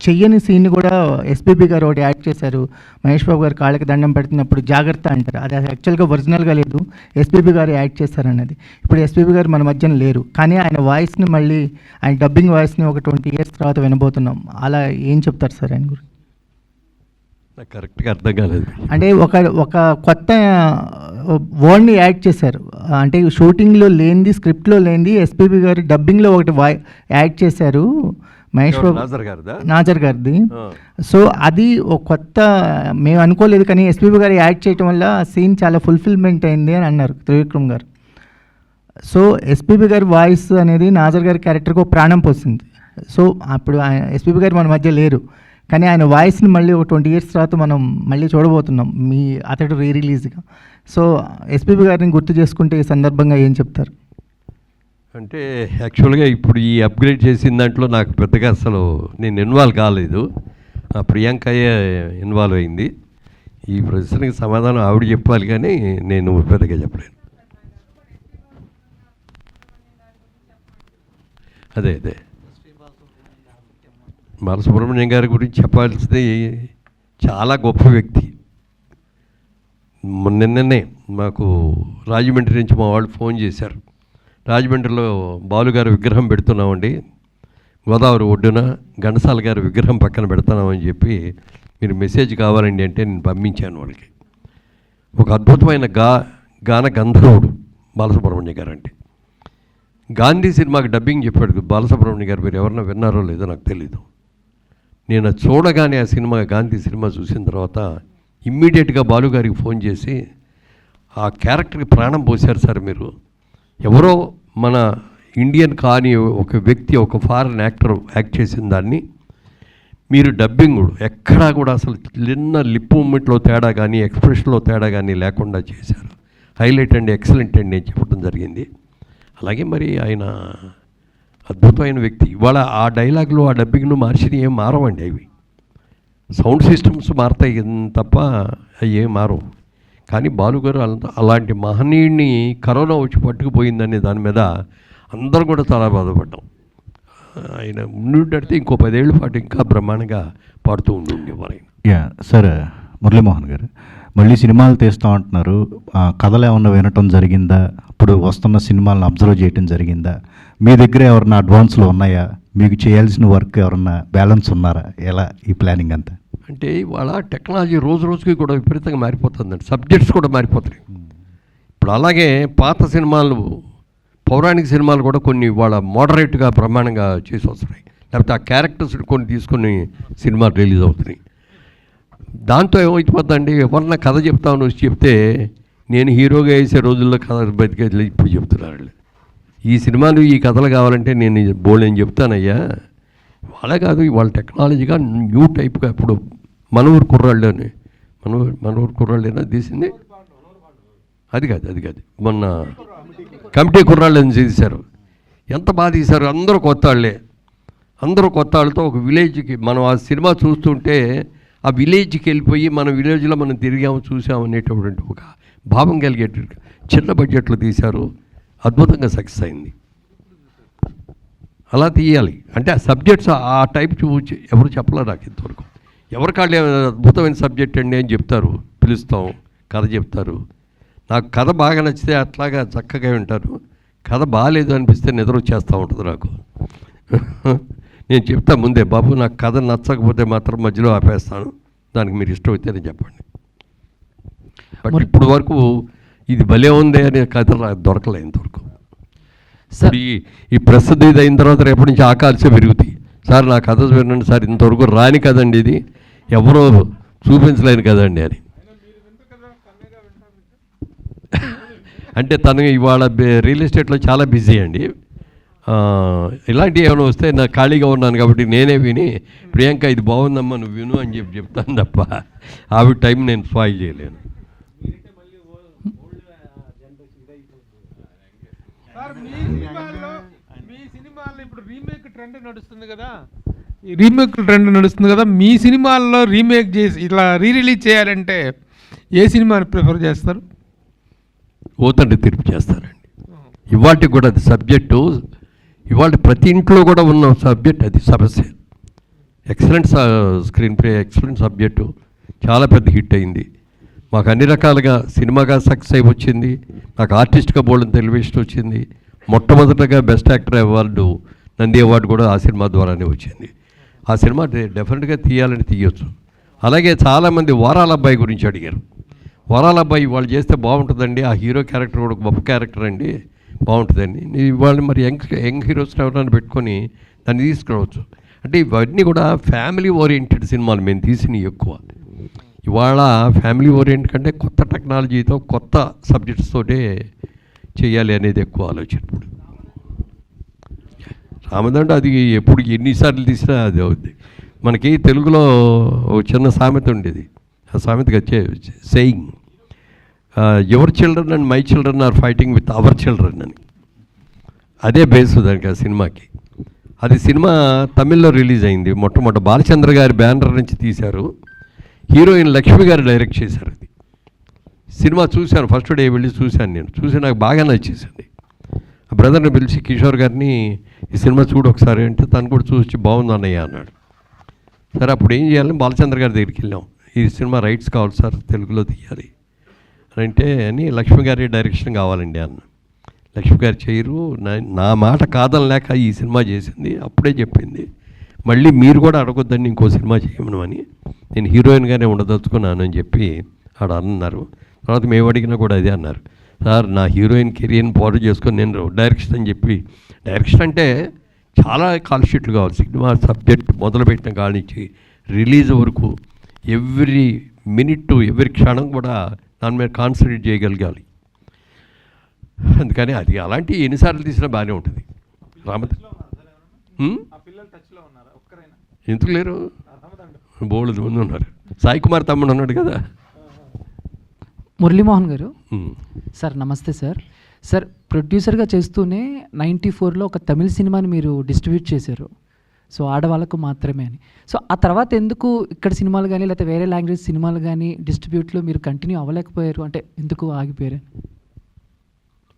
చెయ్యని సీన్ని కూడా ఎస్పీబీ గారు ఒకటి యాడ్ చేశారు. మహేష్ బాబు గారు కాళ్ళకి దండం పెడుతున్నప్పుడు జాగ్రత్త అంటారు, అది యాక్చువల్గా ఒరిజినల్గా లేదు, ఎస్పీబీ గారు యాడ్ చేశారన్నది. ఇప్పుడు ఎస్పీబీ గారు మన మధ్యన లేరు, కానీ ఆయన వాయిస్ని మళ్ళీ ఆయన డబ్బింగ్ వాయిస్ని ఒక 20 years తర్వాత వినబోతున్నాం. అలా ఏం చెప్తారు సార్ ఆయన గురించి? నాకు కరెక్ట్గా అర్థం కాలేదు. అంటే ఒక కొత్త వర్డ్ని యాడ్ చేశారు, అంటే షూటింగ్లో లేనిది, స్క్రిప్ట్లో లేనిది ఎస్పీబీ గారు డబ్బింగ్లో ఒకటి యాడ్ చేశారు మహేష్ బాబు నాజర్ గారిది. సో అది ఒక కొత్త, మేము అనుకోలేదు, కానీ ఎస్పీబీ గారు యాడ్ చేయడం వల్ల సీన్ చాలా ఫుల్ఫిల్మెంట్ అయింది అని అన్నారు త్రివిక్రమ్ గారు. సో ఎస్పీబీ గారి వాయిస్ అనేది నాజర్ గారి క్యారెక్టర్కి ఒక ప్రాణం పోసింది. సో అప్పుడు ఎస్పీబీ గారు మన మధ్య లేరు, కానీ ఆయన వాయిస్ని మళ్ళీ ఒక 20 years తర్వాత మనం మళ్ళీ చూడబోతున్నాం అతడు రిలీజ్గా. సో ఎస్పీబీ గారిని గుర్తు చేసుకుంటే ఈ సందర్భంగా ఏం చెప్తారు? అంటే యాక్చువల్గా ఇప్పుడు ఈ అప్గ్రేడ్ చేసిన దాంట్లో నాకు పెద్దగా అసలు నేను ఇన్వాల్వ్ కాలేదు, ప్రియాంకయ్య ఇన్వాల్వ్ అయింది. ఈ ప్రశ్నకి సమాధానం ఆవిడ చెప్పాలి, కానీ నేను పెద్దగా చెప్పలేను. అదే బాలసుబ్రహ్మణ్యం గారి గురించి చెప్పాల్సింది, చాలా గొప్ప వ్యక్తి. నిన్ననే మాకు రాజమండ్రి నుంచి మా వాళ్ళు ఫోన్ చేశారు, రాజమండ్రిలో బాలుగారి విగ్రహం పెడుతున్నామండి, గోదావరి ఒడ్డున ఘంటసాల గారి విగ్రహం పక్కన పెడుతున్నామని చెప్పి మీరు మెసేజ్ కావాలండి అంటే నేను పంపించాను వాళ్ళకి. ఒక అద్భుతమైన గాన గంధర్వుడు బాలసుబ్రహ్మణ్యం గారు. అంటే గాంధీ సినిమాకి డబ్బింగ్ చెప్పాడు బాలసుబ్రహ్మణ్యం గారు, మీరు ఎవరన్నా విన్నారో లేదో నాకు తెలీదు. నేను చూడగానే ఆ సినిమా, గాంధీ సినిమా చూసిన తర్వాత ఇమ్మీడియట్గా బాలుగారికి ఫోన్ చేసి, ఆ క్యారెక్టర్కి ప్రాణం పోశారు సార్ మీరు, ఎవరో మన ఇండియన్ కానీ ఒక వ్యక్తి, ఒక ఫారిన్ యాక్టర్ యాక్ట్ చేసిన దాన్ని మీరు డబ్బింగ్ ఎక్కడా కూడా అసలు చిన్న లిప్ మూమెంట్లో తేడా కానీ ఎక్స్ప్రెషన్లో తేడా కానీ లేకుండా చేశారు, హైలైట్ అండి, ఎక్సలెంట్ అండి అని చెప్పడం జరిగింది. అలాగే మరి ఆయన అద్భుతమైన వ్యక్తి. ఇవాళ ఆ డైలాగ్లో ఆ డబ్బింగ్ను మార్చిని ఏం మారవండి, అవి సౌండ్ సిస్టమ్స్ మారుతాయి తప్ప అవి ఏం మారవు. కానీ బాలుగారు అలాంటి మహనీయుడిని కరోనా వచ్చి పట్టుకుపోయిందనే దాని మీద అందరూ కూడా చాలా బాధపడ్డాం. ఆయన ఉండుంటే ఇంకో 10 ఏళ్ళ పాటు ఇంకా బ్రహ్మాండంగా పాడుతూ ఉండేవారు ఆయన. సార్ మురళీమోహన్ గారు, మళ్ళీ సినిమాలు తీస్తూ ఉంటున్నారు, కథలు ఏమన్నా వినటం జరిగిందా? ఇప్పుడు వస్తున్న సినిమాలను అబ్జర్వ్ చేయటం జరిగిందా? మీ దగ్గర ఎవరన్నా అడ్వాన్స్లో ఉన్నాయా? మీకు చేయాల్సిన వర్క్ ఎవరన్నా బ్యాలెన్స్ ఉన్నారా? ఎలా ఈ ప్లానింగ్ అంతా? అంటే ఇవాళ టెక్నాలజీ రోజు రోజుకి కూడా విపరీతంగా మారిపోతుందండి, సబ్జెక్ట్స్ కూడా మారిపోతున్నాయి. ఇప్పుడు అలాగే పాత సినిమాలు, పౌరాణిక సినిమాలు కూడా కొన్ని ఇవాళ మోడరేట్గా బ్రహ్మాండంగా చేసి వస్తున్నాయి. లేకపోతే ఆ క్యారెక్టర్స్ కొన్ని తీసుకొని సినిమా రిలీజ్ అవుతున్నాయి. దాంతో ఏమైపోతుందండి, ఎవరన్నా కథ చెప్తామని వచ్చి చెప్తే నేను హీరోగా వేసే రోజుల్లో కథ బతికేది ఇప్పుడు చెప్తున్నారు వాళ్ళు. ఈ సినిమాలు ఈ కథలు కావాలంటే నేను నేను చెప్తానయ్యా. వాళ్ళే కాదు, వాళ్ళ టెక్నాలజీగా న్యూ టైప్గా ఇప్పుడు మన ఊరు కుర్రాళ్ళని మన ఊరు కుర్రాళ్ళేనా తీసింది, అది కాదు మొన్న కమిటీ కుర్రాళ్ళని తీశారు. ఎంత బాగా తీశారు, అందరూ కొత్త వాళ్ళతో ఒక విలేజ్కి మనం ఆ సినిమా చూస్తుంటే ఆ విలేజ్కి వెళ్ళిపోయి మన విలేజ్లో మనం తిరిగాము చూసాము అనేటటువంటి ఒక భావం కలిగేట చిన్న బడ్జెట్లో తీశారు, అద్భుతంగా సక్సెస్ అయింది. అలా తీయాలి అంటే ఆ సబ్జెక్ట్స్ ఆ టైప్ చూసి ఎవరు చెప్పలే నాకు ఇంతవరకు. ఎవరికాళ్ళు అద్భుతమైన సబ్జెక్ట్ అండి అని చెప్తారు, పిలుస్తాం, కథ చెప్తారు. నాకు కథ బాగా నచ్చితే అట్లాగా చక్కగా వింటారు, కథ బాగాలేదు అనిపిస్తే నిద్ర వచ్చేస్తూ ఉంటుంది నాకు. నేను చెప్తా ముందే, బాబు నాకు కథ నచ్చకపోతే మాత్రం మధ్యలో ఆపేస్తాను, దానికి మీరు ఇష్టమైతేనే చెప్పండి. బట్ ఇప్పుడు వరకు ఇది భలే ఉంది అనే కథ దొరకలే ఇంతవరకు. ఈ ప్రస్తుతం ఇది అయిన తర్వాత రేపటి నుంచి ఆకాశం పెరుగుతాయి. సార్ నా కథ వినండి సార్, ఇంతవరకు రాని కదండి, ఇది ఎవరో చూపించలేని కదండి అని. అంటే తను ఇవాళ రియల్ ఎస్టేట్లో చాలా బిజీ అండి. ఇలాంటివి ఏమైనా వస్తే నాకు ఖాళీగా ఉన్నాను కాబట్టి నేనే విని ప్రియాంక ఇది బాగుందమ్మా నువ్వు విను అని చెప్తాను తప్ప ఆవిడ టైం నేను స్పాయిల్ చేయలేను. మీ సినిమాల్లో ఇప్పుడు రీమేక్ ట్రెండ్ నడుస్తుంది కదా, మీ సినిమాల్లో రీమేక్ చేసి ఇట్లా రిలీజ్ చేయాలంటే ఏ సినిమాని ప్రిఫర్ చేస్తారు? ఓతండి తీర్పు చేస్తారండి. ఇవాళకి కూడా అది సబ్జెక్టు, ఇవాళ ప్రతి ఇంట్లో కూడా ఉన్న సబ్జెక్ట్ అది సమస్య. Excellent screen play, excellent subject, చాలా పెద్ద హిట్ అయింది. మాకు అన్ని రకాలుగా సినిమాగా సక్సెస్ అయి వచ్చింది, నాకు ఆర్టిస్ట్గా బోల్డెన్ టెలివిజన్ వచ్చింది. మొట్టమొదటగా best actor award, Nandi award కూడా ఆ సినిమా ద్వారానే వచ్చింది. ఆ సినిమా డెఫినెట్గా తీయాలని తీయొచ్చు. అలాగే చాలామంది వారాల అబ్బాయి గురించి అడిగారు. వారాల అబ్బాయి వాళ్ళు చేస్తే బాగుంటుందండి, ఆ హీరో క్యారెక్టర్ కూడా గొప్ప క్యారెక్టర్ అండి, బాగుంటుందండి. ఇవాళ మరి యంగ్ హీరోస్ ఎవరైనా పెట్టుకొని దాన్ని తీసుకురావచ్చు. అంటే ఇవన్నీ కూడా ఫ్యామిలీ ఓరియంటెడ్ సినిమాలు మేము తీసినవి ఎక్కువ. ఇవాళ ఫ్యామిలీ ఓరియంట్ కంటే కొత్త టెక్నాలజీతో కొత్త సబ్జెక్ట్స్ తోటే చేయాలి అనేది ఎక్కువ ఆలోచన. ఇప్పుడు రామదండ అది ఎప్పుడు ఎన్నిసార్లు తీసినా అది అవుద్ది. మనకి తెలుగులో ఒక చిన్న సామెత ఉండేది, ఆ సామెతగా saying your children and my children are fighting with our children అని. అదే బేస్ దానికి ఆ సినిమాకి. అది సినిమా తమిళ్లో రిలీజ్ అయింది. మొట్టమొదటి బాలచంద్ర గారి బ్యానర్ నుంచి తీశారు, హీరోయిన్ లక్ష్మి గారు డైరెక్ట్ చేశారు. అది సినిమా చూశాను, ఫస్ట్ డే వెళ్ళి చూశాను. నేను చూసి నాకు బాగా నచ్చేసింది. ఆ బ్రదర్ని పిలిచి కిషోర్ గారిని ఈ సినిమా చూడు ఒకసారి అంటే తను కూడా చూసి బాగుంది అన్నయ్య అన్నాడు. సరే అప్పుడు ఏం చేయాలని బాలచంద్ర గారి దగ్గరికి వెళ్ళాం. ఈ సినిమా రైట్స్ కావాలి సార్, తెలుగులో తీయాలి అంటే అని లక్ష్మి గారి డైరెక్షన్ కావాలండి అన్న. లక్ష్మి గారు చేయరు, నా మాట కాదనలేక ఈ సినిమా చేసింది. అప్పుడే చెప్పింది మళ్ళీ మీరు కూడా అడగొద్దని ఇంకో సినిమా చేయమను అని, నేను హీరోయిన్గానే ఉండదలుచుకున్నాను అని చెప్పి ఆడ అన్నారు. తర్వాత మేము అడిగినా కూడా అదే అన్నారు, సార్ నా హీరోయిన్ కెరియర్ని పాడు చేసుకొని నేను డైరెక్షన్ అని చెప్పి. డైరెక్షన్ అంటే చాలా కాల్ షీట్లు కావాలి. సినిమా సబ్జెక్ట్ మొదలుపెట్టిన కాడి నుంచి రిలీజ్ వరకు ఎవ్రీ మినిట్ ఎవ్రీ క్షణం కూడా దాని మీద కాన్సన్ట్రేట్ చేయగలగాలి. అందుకని అది అలాంటి ఎన్నిసార్లు తీసినా బాగానే ఉంటుంది. ఎందుకు లేరు, బోల్డ్ మంది ఉన్నారు. సాయి కుమార్ తమ్ముడు ఉన్నాడు కదా. మురళీమోహన్ గారు సార్, నమస్తే సార్. సార్ ప్రొడ్యూసర్గా చేస్తూనే 94లో ఒక తమిళ సినిమాని మీరు డిస్ట్రిబ్యూట్ చేశారు, సో ఆడవాళ్ళకు మాత్రమే అని. సో ఆ తర్వాత ఎందుకు ఇక్కడ సినిమాలు కానీ లేకపోతే వేరే లాంగ్వేజ్ సినిమాలు కానీ డిస్ట్రిబ్యూట్లో మీరు కంటిన్యూ అవ్వలేకపోయారు, అంటే ఎందుకు ఆగిపోయారు?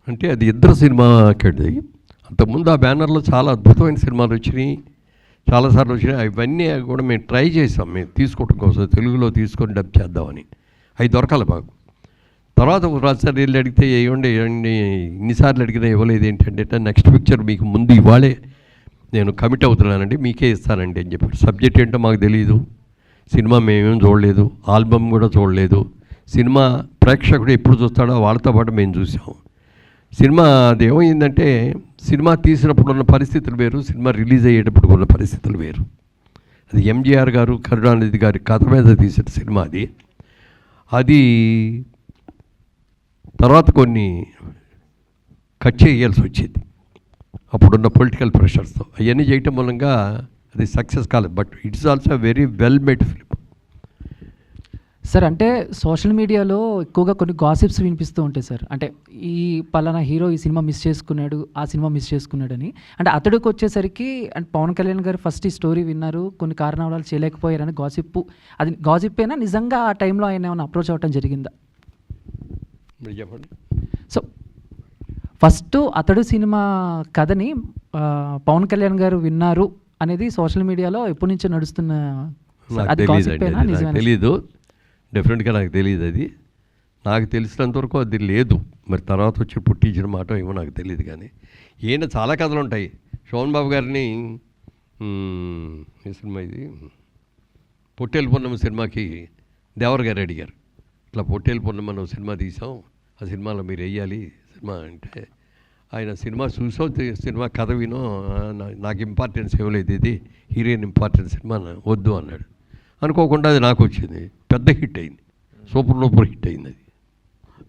అంటే అది ఇద్దరు సినిమా అక్కడిది. అంతకుముందు ఆ బ్యానర్లో చాలా అద్భుతమైన సినిమాలు వచ్చినాయి, చాలాసార్లు వచ్చినాయి. అవన్నీ కూడా మేము ట్రై చేసాం, మేము తీసుకోవడం కోసం తెలుగులో తీసుకొని డబ్ చేద్దామని. అవి దొరకాలి మాకు. తర్వాత రాజసారి వెళ్ళి అడిగితే ఏమండి ఇన్నిసార్లు అడిగినా ఇవ్వలేదు ఏంటంటే, నెక్స్ట్ పిక్చర్ మీకు ముందు ఇవాళే నేను కమిట్ అవుతున్నానండి, మీకే ఇస్తానండి అని చెప్పారు. సబ్జెక్ట్ ఏంటో మాకు తెలియదు, సినిమా మేమేం చూడలేదు, ఆల్బమ్ కూడా చూడలేదు. సినిమా ప్రేక్షకుడు ఎప్పుడు చూస్తాడో వాళ్ళతో పాటు మేము చూసాం. సినిమా అది ఏమైందంటే సినిమా తీసినప్పుడు ఉన్న పరిస్థితులు వేరు, సినిమా రిలీజ్ అయ్యేటప్పుడు ఉన్న పరిస్థితులు వేరు. అది ఎంజీఆర్ గారు, కరుణానిధి గారి కథ మీద తీసిన సినిమా అది. అది తర్వాత కొన్ని కట్ చేయాల్సి వచ్చింది అప్పుడున్న పొలిటికల్ ప్రెషర్స్తో. అవన్నీ చేయటం మూలంగా అది సక్సెస్ కాలేదు. But it's also very well made film. Sir అంటే సోషల్ మీడియాలో ఎక్కువగా కొన్ని గాసిప్స్ వినిపిస్తూ ఉంటాయి సార్. అంటే ఈ పలానా హీరో ఈ సినిమా మిస్ చేసుకున్నాడు, ఆ సినిమా మిస్ చేసుకున్నాడని. అంటే అతడికి వచ్చేసరికి అంటే పవన్ కళ్యాణ్ గారు ఫస్ట్ ఈ స్టోరీ విన్నారు, కొన్ని కారణాలు చేయలేకపోయారని గాసిప్. అది గాసిప్ అయినా నిజంగా ఆ టైంలో ఆయన ఏమైనా అప్రోచ్ అవ్వటం జరిగిందా? చెప్పండి. సో ఫస్ట్ అతడు సినిమా కథని పవన్ కళ్యాణ్ గారు విన్నారు అనేది సోషల్ మీడియాలో ఎప్పటి నుంచో నడుస్తున్న. అది గాసిప్ అయినా నిజమేనా? తెలీదు, డెఫినెట్గా నాకు తెలియదు. అది నాకు తెలిసినంతవరకు అది లేదు. మరి తర్వాత వచ్చి పుట్టించిన మాట ఏమో నాకు తెలియదు. కానీ ఈయన చాలా కథలు ఉంటాయి. శోభన్ బాబు గారిని ఈ సినిమా ఇది పొట్టేలు పొన్నమ్మ సినిమాకి దేవర్ గారు అడిగారు, ఇట్లా పొట్టేలు పొన్నమ్మ సినిమా తీసాం, ఆ సినిమాలో మీరు వేయాలి సినిమా అంటే, ఆయన సినిమా చూసో సినిమా కథ వినో నాకు ఇంపార్టెన్స్ ఇవ్వలేదు, ఇది హీరోయిన్ ఇంపార్టెన్స్ సినిమా వద్దు అన్నాడు. అనుకోకుండా అది నాకు వచ్చింది, పెద్ద హిట్ అయింది, సూపర్ హిట్ అయింది అది.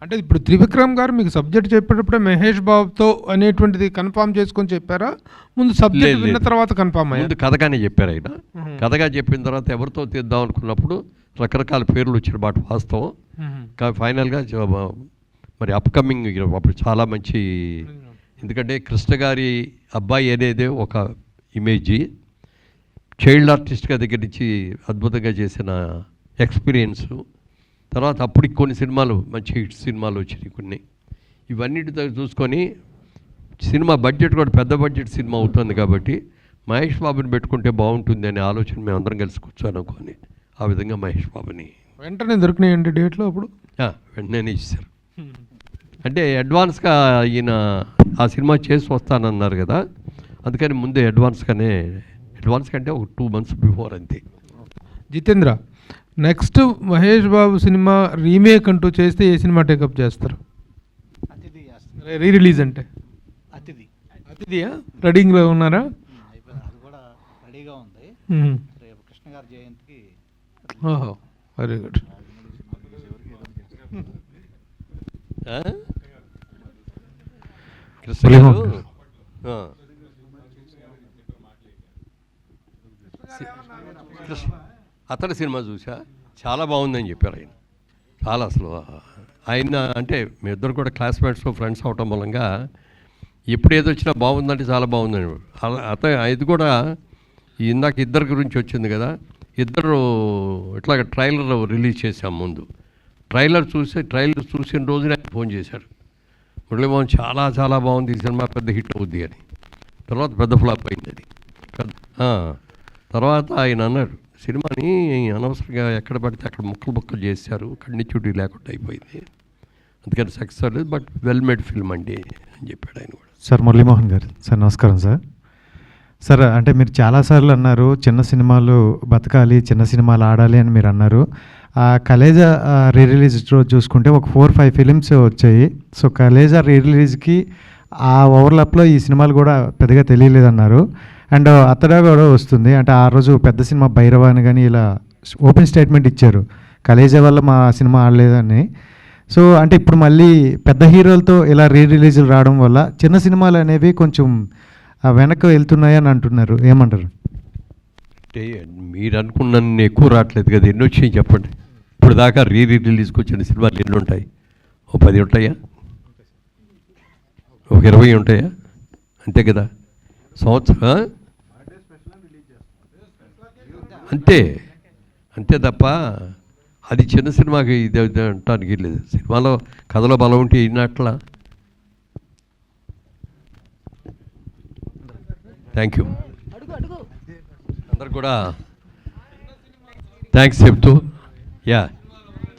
అంటే ఇప్పుడు త్రివిక్రమ్ గారు మీకు సబ్జెక్ట్ చెప్పేటప్పుడే మహేష్ బాబుతో అనేటువంటిది కన్ఫామ్ చేసుకొని చెప్పారా, ముందు సబ్జెక్ట్ విన్న తర్వాత కన్ఫామ్ అయ్యారు? ముందు కథగానే చెప్పారు ఆయన. కథగా చెప్పిన తర్వాత ఎవరితో తీద్దాం అనుకున్నప్పుడు రకరకాల పేర్లు వచ్చిన మాట వాస్తవం. కానీ ఫైనల్గా మరి అప్కమింగ్ అప్పుడు చాలా మంచి, ఎందుకంటే కృష్ణ గారి అబ్బాయి అనేది ఒక ఇమేజ్, చైల్డ్ ఆర్టిస్ట్గా దగ్గర నుంచి అద్భుతంగా చేసిన ఎక్స్పీరియన్సు, తర్వాత అప్పటికి కొన్ని సినిమాలు మంచి హిట్ సినిమాలు వచ్చినాయి కొన్ని. ఇవన్నిటితో చూసుకొని సినిమా బడ్జెట్ కూడా పెద్ద బడ్జెట్ సినిమా అవుతుంది కాబట్టి మహేష్ బాబుని పెట్టుకుంటే బాగుంటుంది అనే ఆలోచన మేము అందరం కలిసి కూర్చొని అనుకొని ఆ విధంగా మహేష్ బాబుని వెంటనే దొరికినాయండి డేట్లో అప్పుడు? వెంటనే ఇచ్చారు. అంటే అడ్వాన్స్గా ఈయన ఆ సినిమా చేసి వస్తానన్నారు కదా, అందుకని ముందే అడ్వాన్స్ కంటే ఒక 2 months బిఫోర్ అంతే. Jitendra, next Mahesh Babu cinema remake అంటూ చేస్తే ఏ సినిమా టేకప్ చేస్తారు? రీ రిలీజ్ అంటే అతిథియా? రెడీగా ఉన్నారా? అది కూడా రెడీగా ఉంది. రేపు కృష్ణ గారి జయంతికి. ఓహో, వెరీ గుడ్. కృష్ణ గారు అతడి సినిమా చూసా, చాలా బాగుందని చెప్పారు ఆయన. చాలా అసలు ఆయన అంటే మీ ఇద్దరు కూడా క్లాస్మేట్స్ ఫ్రెండ్స్ అవటం మూలంగా ఎప్పుడు ఏది వచ్చినా బాగుందంటే చాలా బాగుందని. ఇది కూడా ఇందాక ఇద్దరి గురించి వచ్చింది కదా, ఇద్దరు ఇట్లాగ ట్రైలర్ రిలీజ్ చేశాం ముందు. ట్రైలర్ చూసిన రోజునే ఫోన్ చేశాడు, మురళీమోహన్ చాలా చాలా బాగుంది ఈ సినిమా, పెద్ద హిట్ అవుద్ది అని. తర్వాత పెద్ద ఫ్లాప్ అయింది అది. తర్వాత ఆయన అన్నాడు, సినిమాని అనవసరంగా ఎక్కడ పడితే అక్కడ ముక్కలు చేశారు, కంటిన్యూటీ లేకుండా అయిపోయింది, అందుకని సక్సెస్ అవ్వలేదు, బట్ వెల్ మేడ్ ఫిల్మ్ అండి అని చెప్పాడు ఆయన కూడా. సార్ మురళీమోహన్ గారు సార్ నమస్కారం సార్. సార్ అంటే మీరు చాలాసార్లు అన్నారు చిన్న సినిమాలు బతకాలి, చిన్న సినిమాలు ఆడాలి అని మీరు అన్నారు. కలేజా రీ రిలీజ్ రోజు చూసుకుంటే ఒక 4-5 ఫిలిమ్స్ వచ్చాయి. సో కలేజా రీ రిలీజ్కి ఆ ఓవర్లాప్లో ఈ సినిమాలు కూడా పెద్దగా తెలియలేదన్నారు. అండ్ అతడా కూడా వస్తుంది అంటే ఆ రోజు పెద్ద సినిమా భైరవ అని కానీ ఇలా ఓపెన్ స్టేట్మెంట్ ఇచ్చారు, కలేజా వల్ల మా సినిమా ఆడలేదని. సో అంటే ఇప్పుడు మళ్ళీ పెద్ద హీరోలతో ఇలా రీ రిలీజులు రావడం వల్ల చిన్న సినిమాలు అనేవి కొంచెం వెనక్కి వెళ్తున్నాయని అంటున్నారు, ఏమంటారు? అంటే మీరు అనుకున్న ఎక్కువ రావట్లేదు కదా, ఎన్ని వచ్చాయి చెప్పండి. ఇప్పుడు దాకా రిలీజ్కి వచ్చిన సినిమాలు ఎన్ని ఉంటాయి? ఓ 10 ఉంటాయా, ఒక 20 ఉంటాయా, అంతే కదా సంవత్సరం. అంతే తప్ప అది చిన్న సినిమాకి ఇది అంటానికి లేదు. సినిమాలో కథలో బలం ఉంటే ఇన్నట్లా. థ్యాంక్ యూ అందరు కూడా థ్యాంక్స్ చెప్తూ.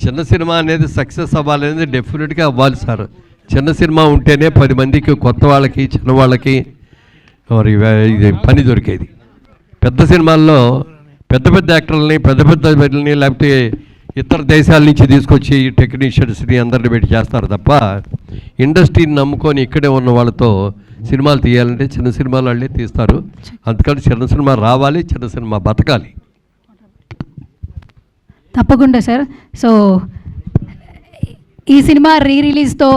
చిన్న సినిమా అనేది సక్సెస్ అవ్వాలనేది డెఫినెట్గా అవ్వాలి సార్. చిన్న సినిమా ఉంటేనే 10 మందికి, కొత్త వాళ్ళకి, చిన్నవాళ్ళకి మరి ఇది పని దొరికేది. పెద్ద సినిమాల్లో పెద్ద యాక్టర్లని, పెద్ద వీళ్ళని లేకపోతే ఇతర దేశాల నుంచి తీసుకొచ్చి టెక్నీషియన్స్ని అందరిని పెట్టి చేస్తారు తప్ప ఇండస్ట్రీని నమ్ముకొని ఇక్కడే ఉన్న వాళ్ళతో సినిమాలు తీయాలంటే చిన్న సినిమాలు వాళ్ళే తీస్తారు. అందుకని చిన్న సినిమా రావాలి, చిన్న సినిమా బతకాలి. తప్పకుండా సార్. సో ఈ సినిమా రిలీజ్తో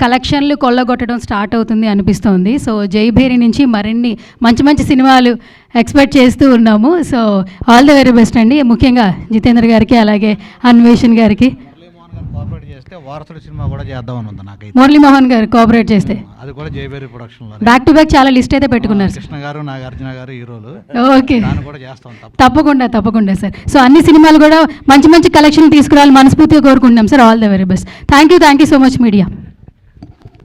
కలెక్షన్లు కొల్లగొట్టడం స్టార్ట్ అవుతుంది అనిపిస్తోంది. సో జైభేరి నుంచి మరిన్ని మంచి మంచి సినిమాలు ఎక్స్పెక్ట్ చేస్తూ ఉన్నాము. So all the very best అండి. ముఖ్యంగా జితేంద్ర గారికి అలాగే అన్వేషణ్ గారికి. కోఆపరేట్ చేస్తే వారసుడు సినిమా కూడా చేద్దామని ఉంది నాకైతే. మురళీమోహన్ గారు కోఆపరేట్ చేస్తే అది కూడా జైబేరి ప్రొడక్షన్లో బ్యాక్ టు బ్యాక్ చాలా లిస్ట్ అయితే పెట్టుకున్నారు సార్. కృష్ణ గారు, నాగార్జున గారు హీరోలు. ఓకే, దాన్ని కూడా చేస్తాం తప్పకుండా సార్. సో అన్ని సినిమాలు కూడా మంచి మంచి కలెక్షన్ తీసుకురావాలి మనస్ఫూర్తిగా కోరుకుంటున్నాం sir. All the very best. Thank you so much media.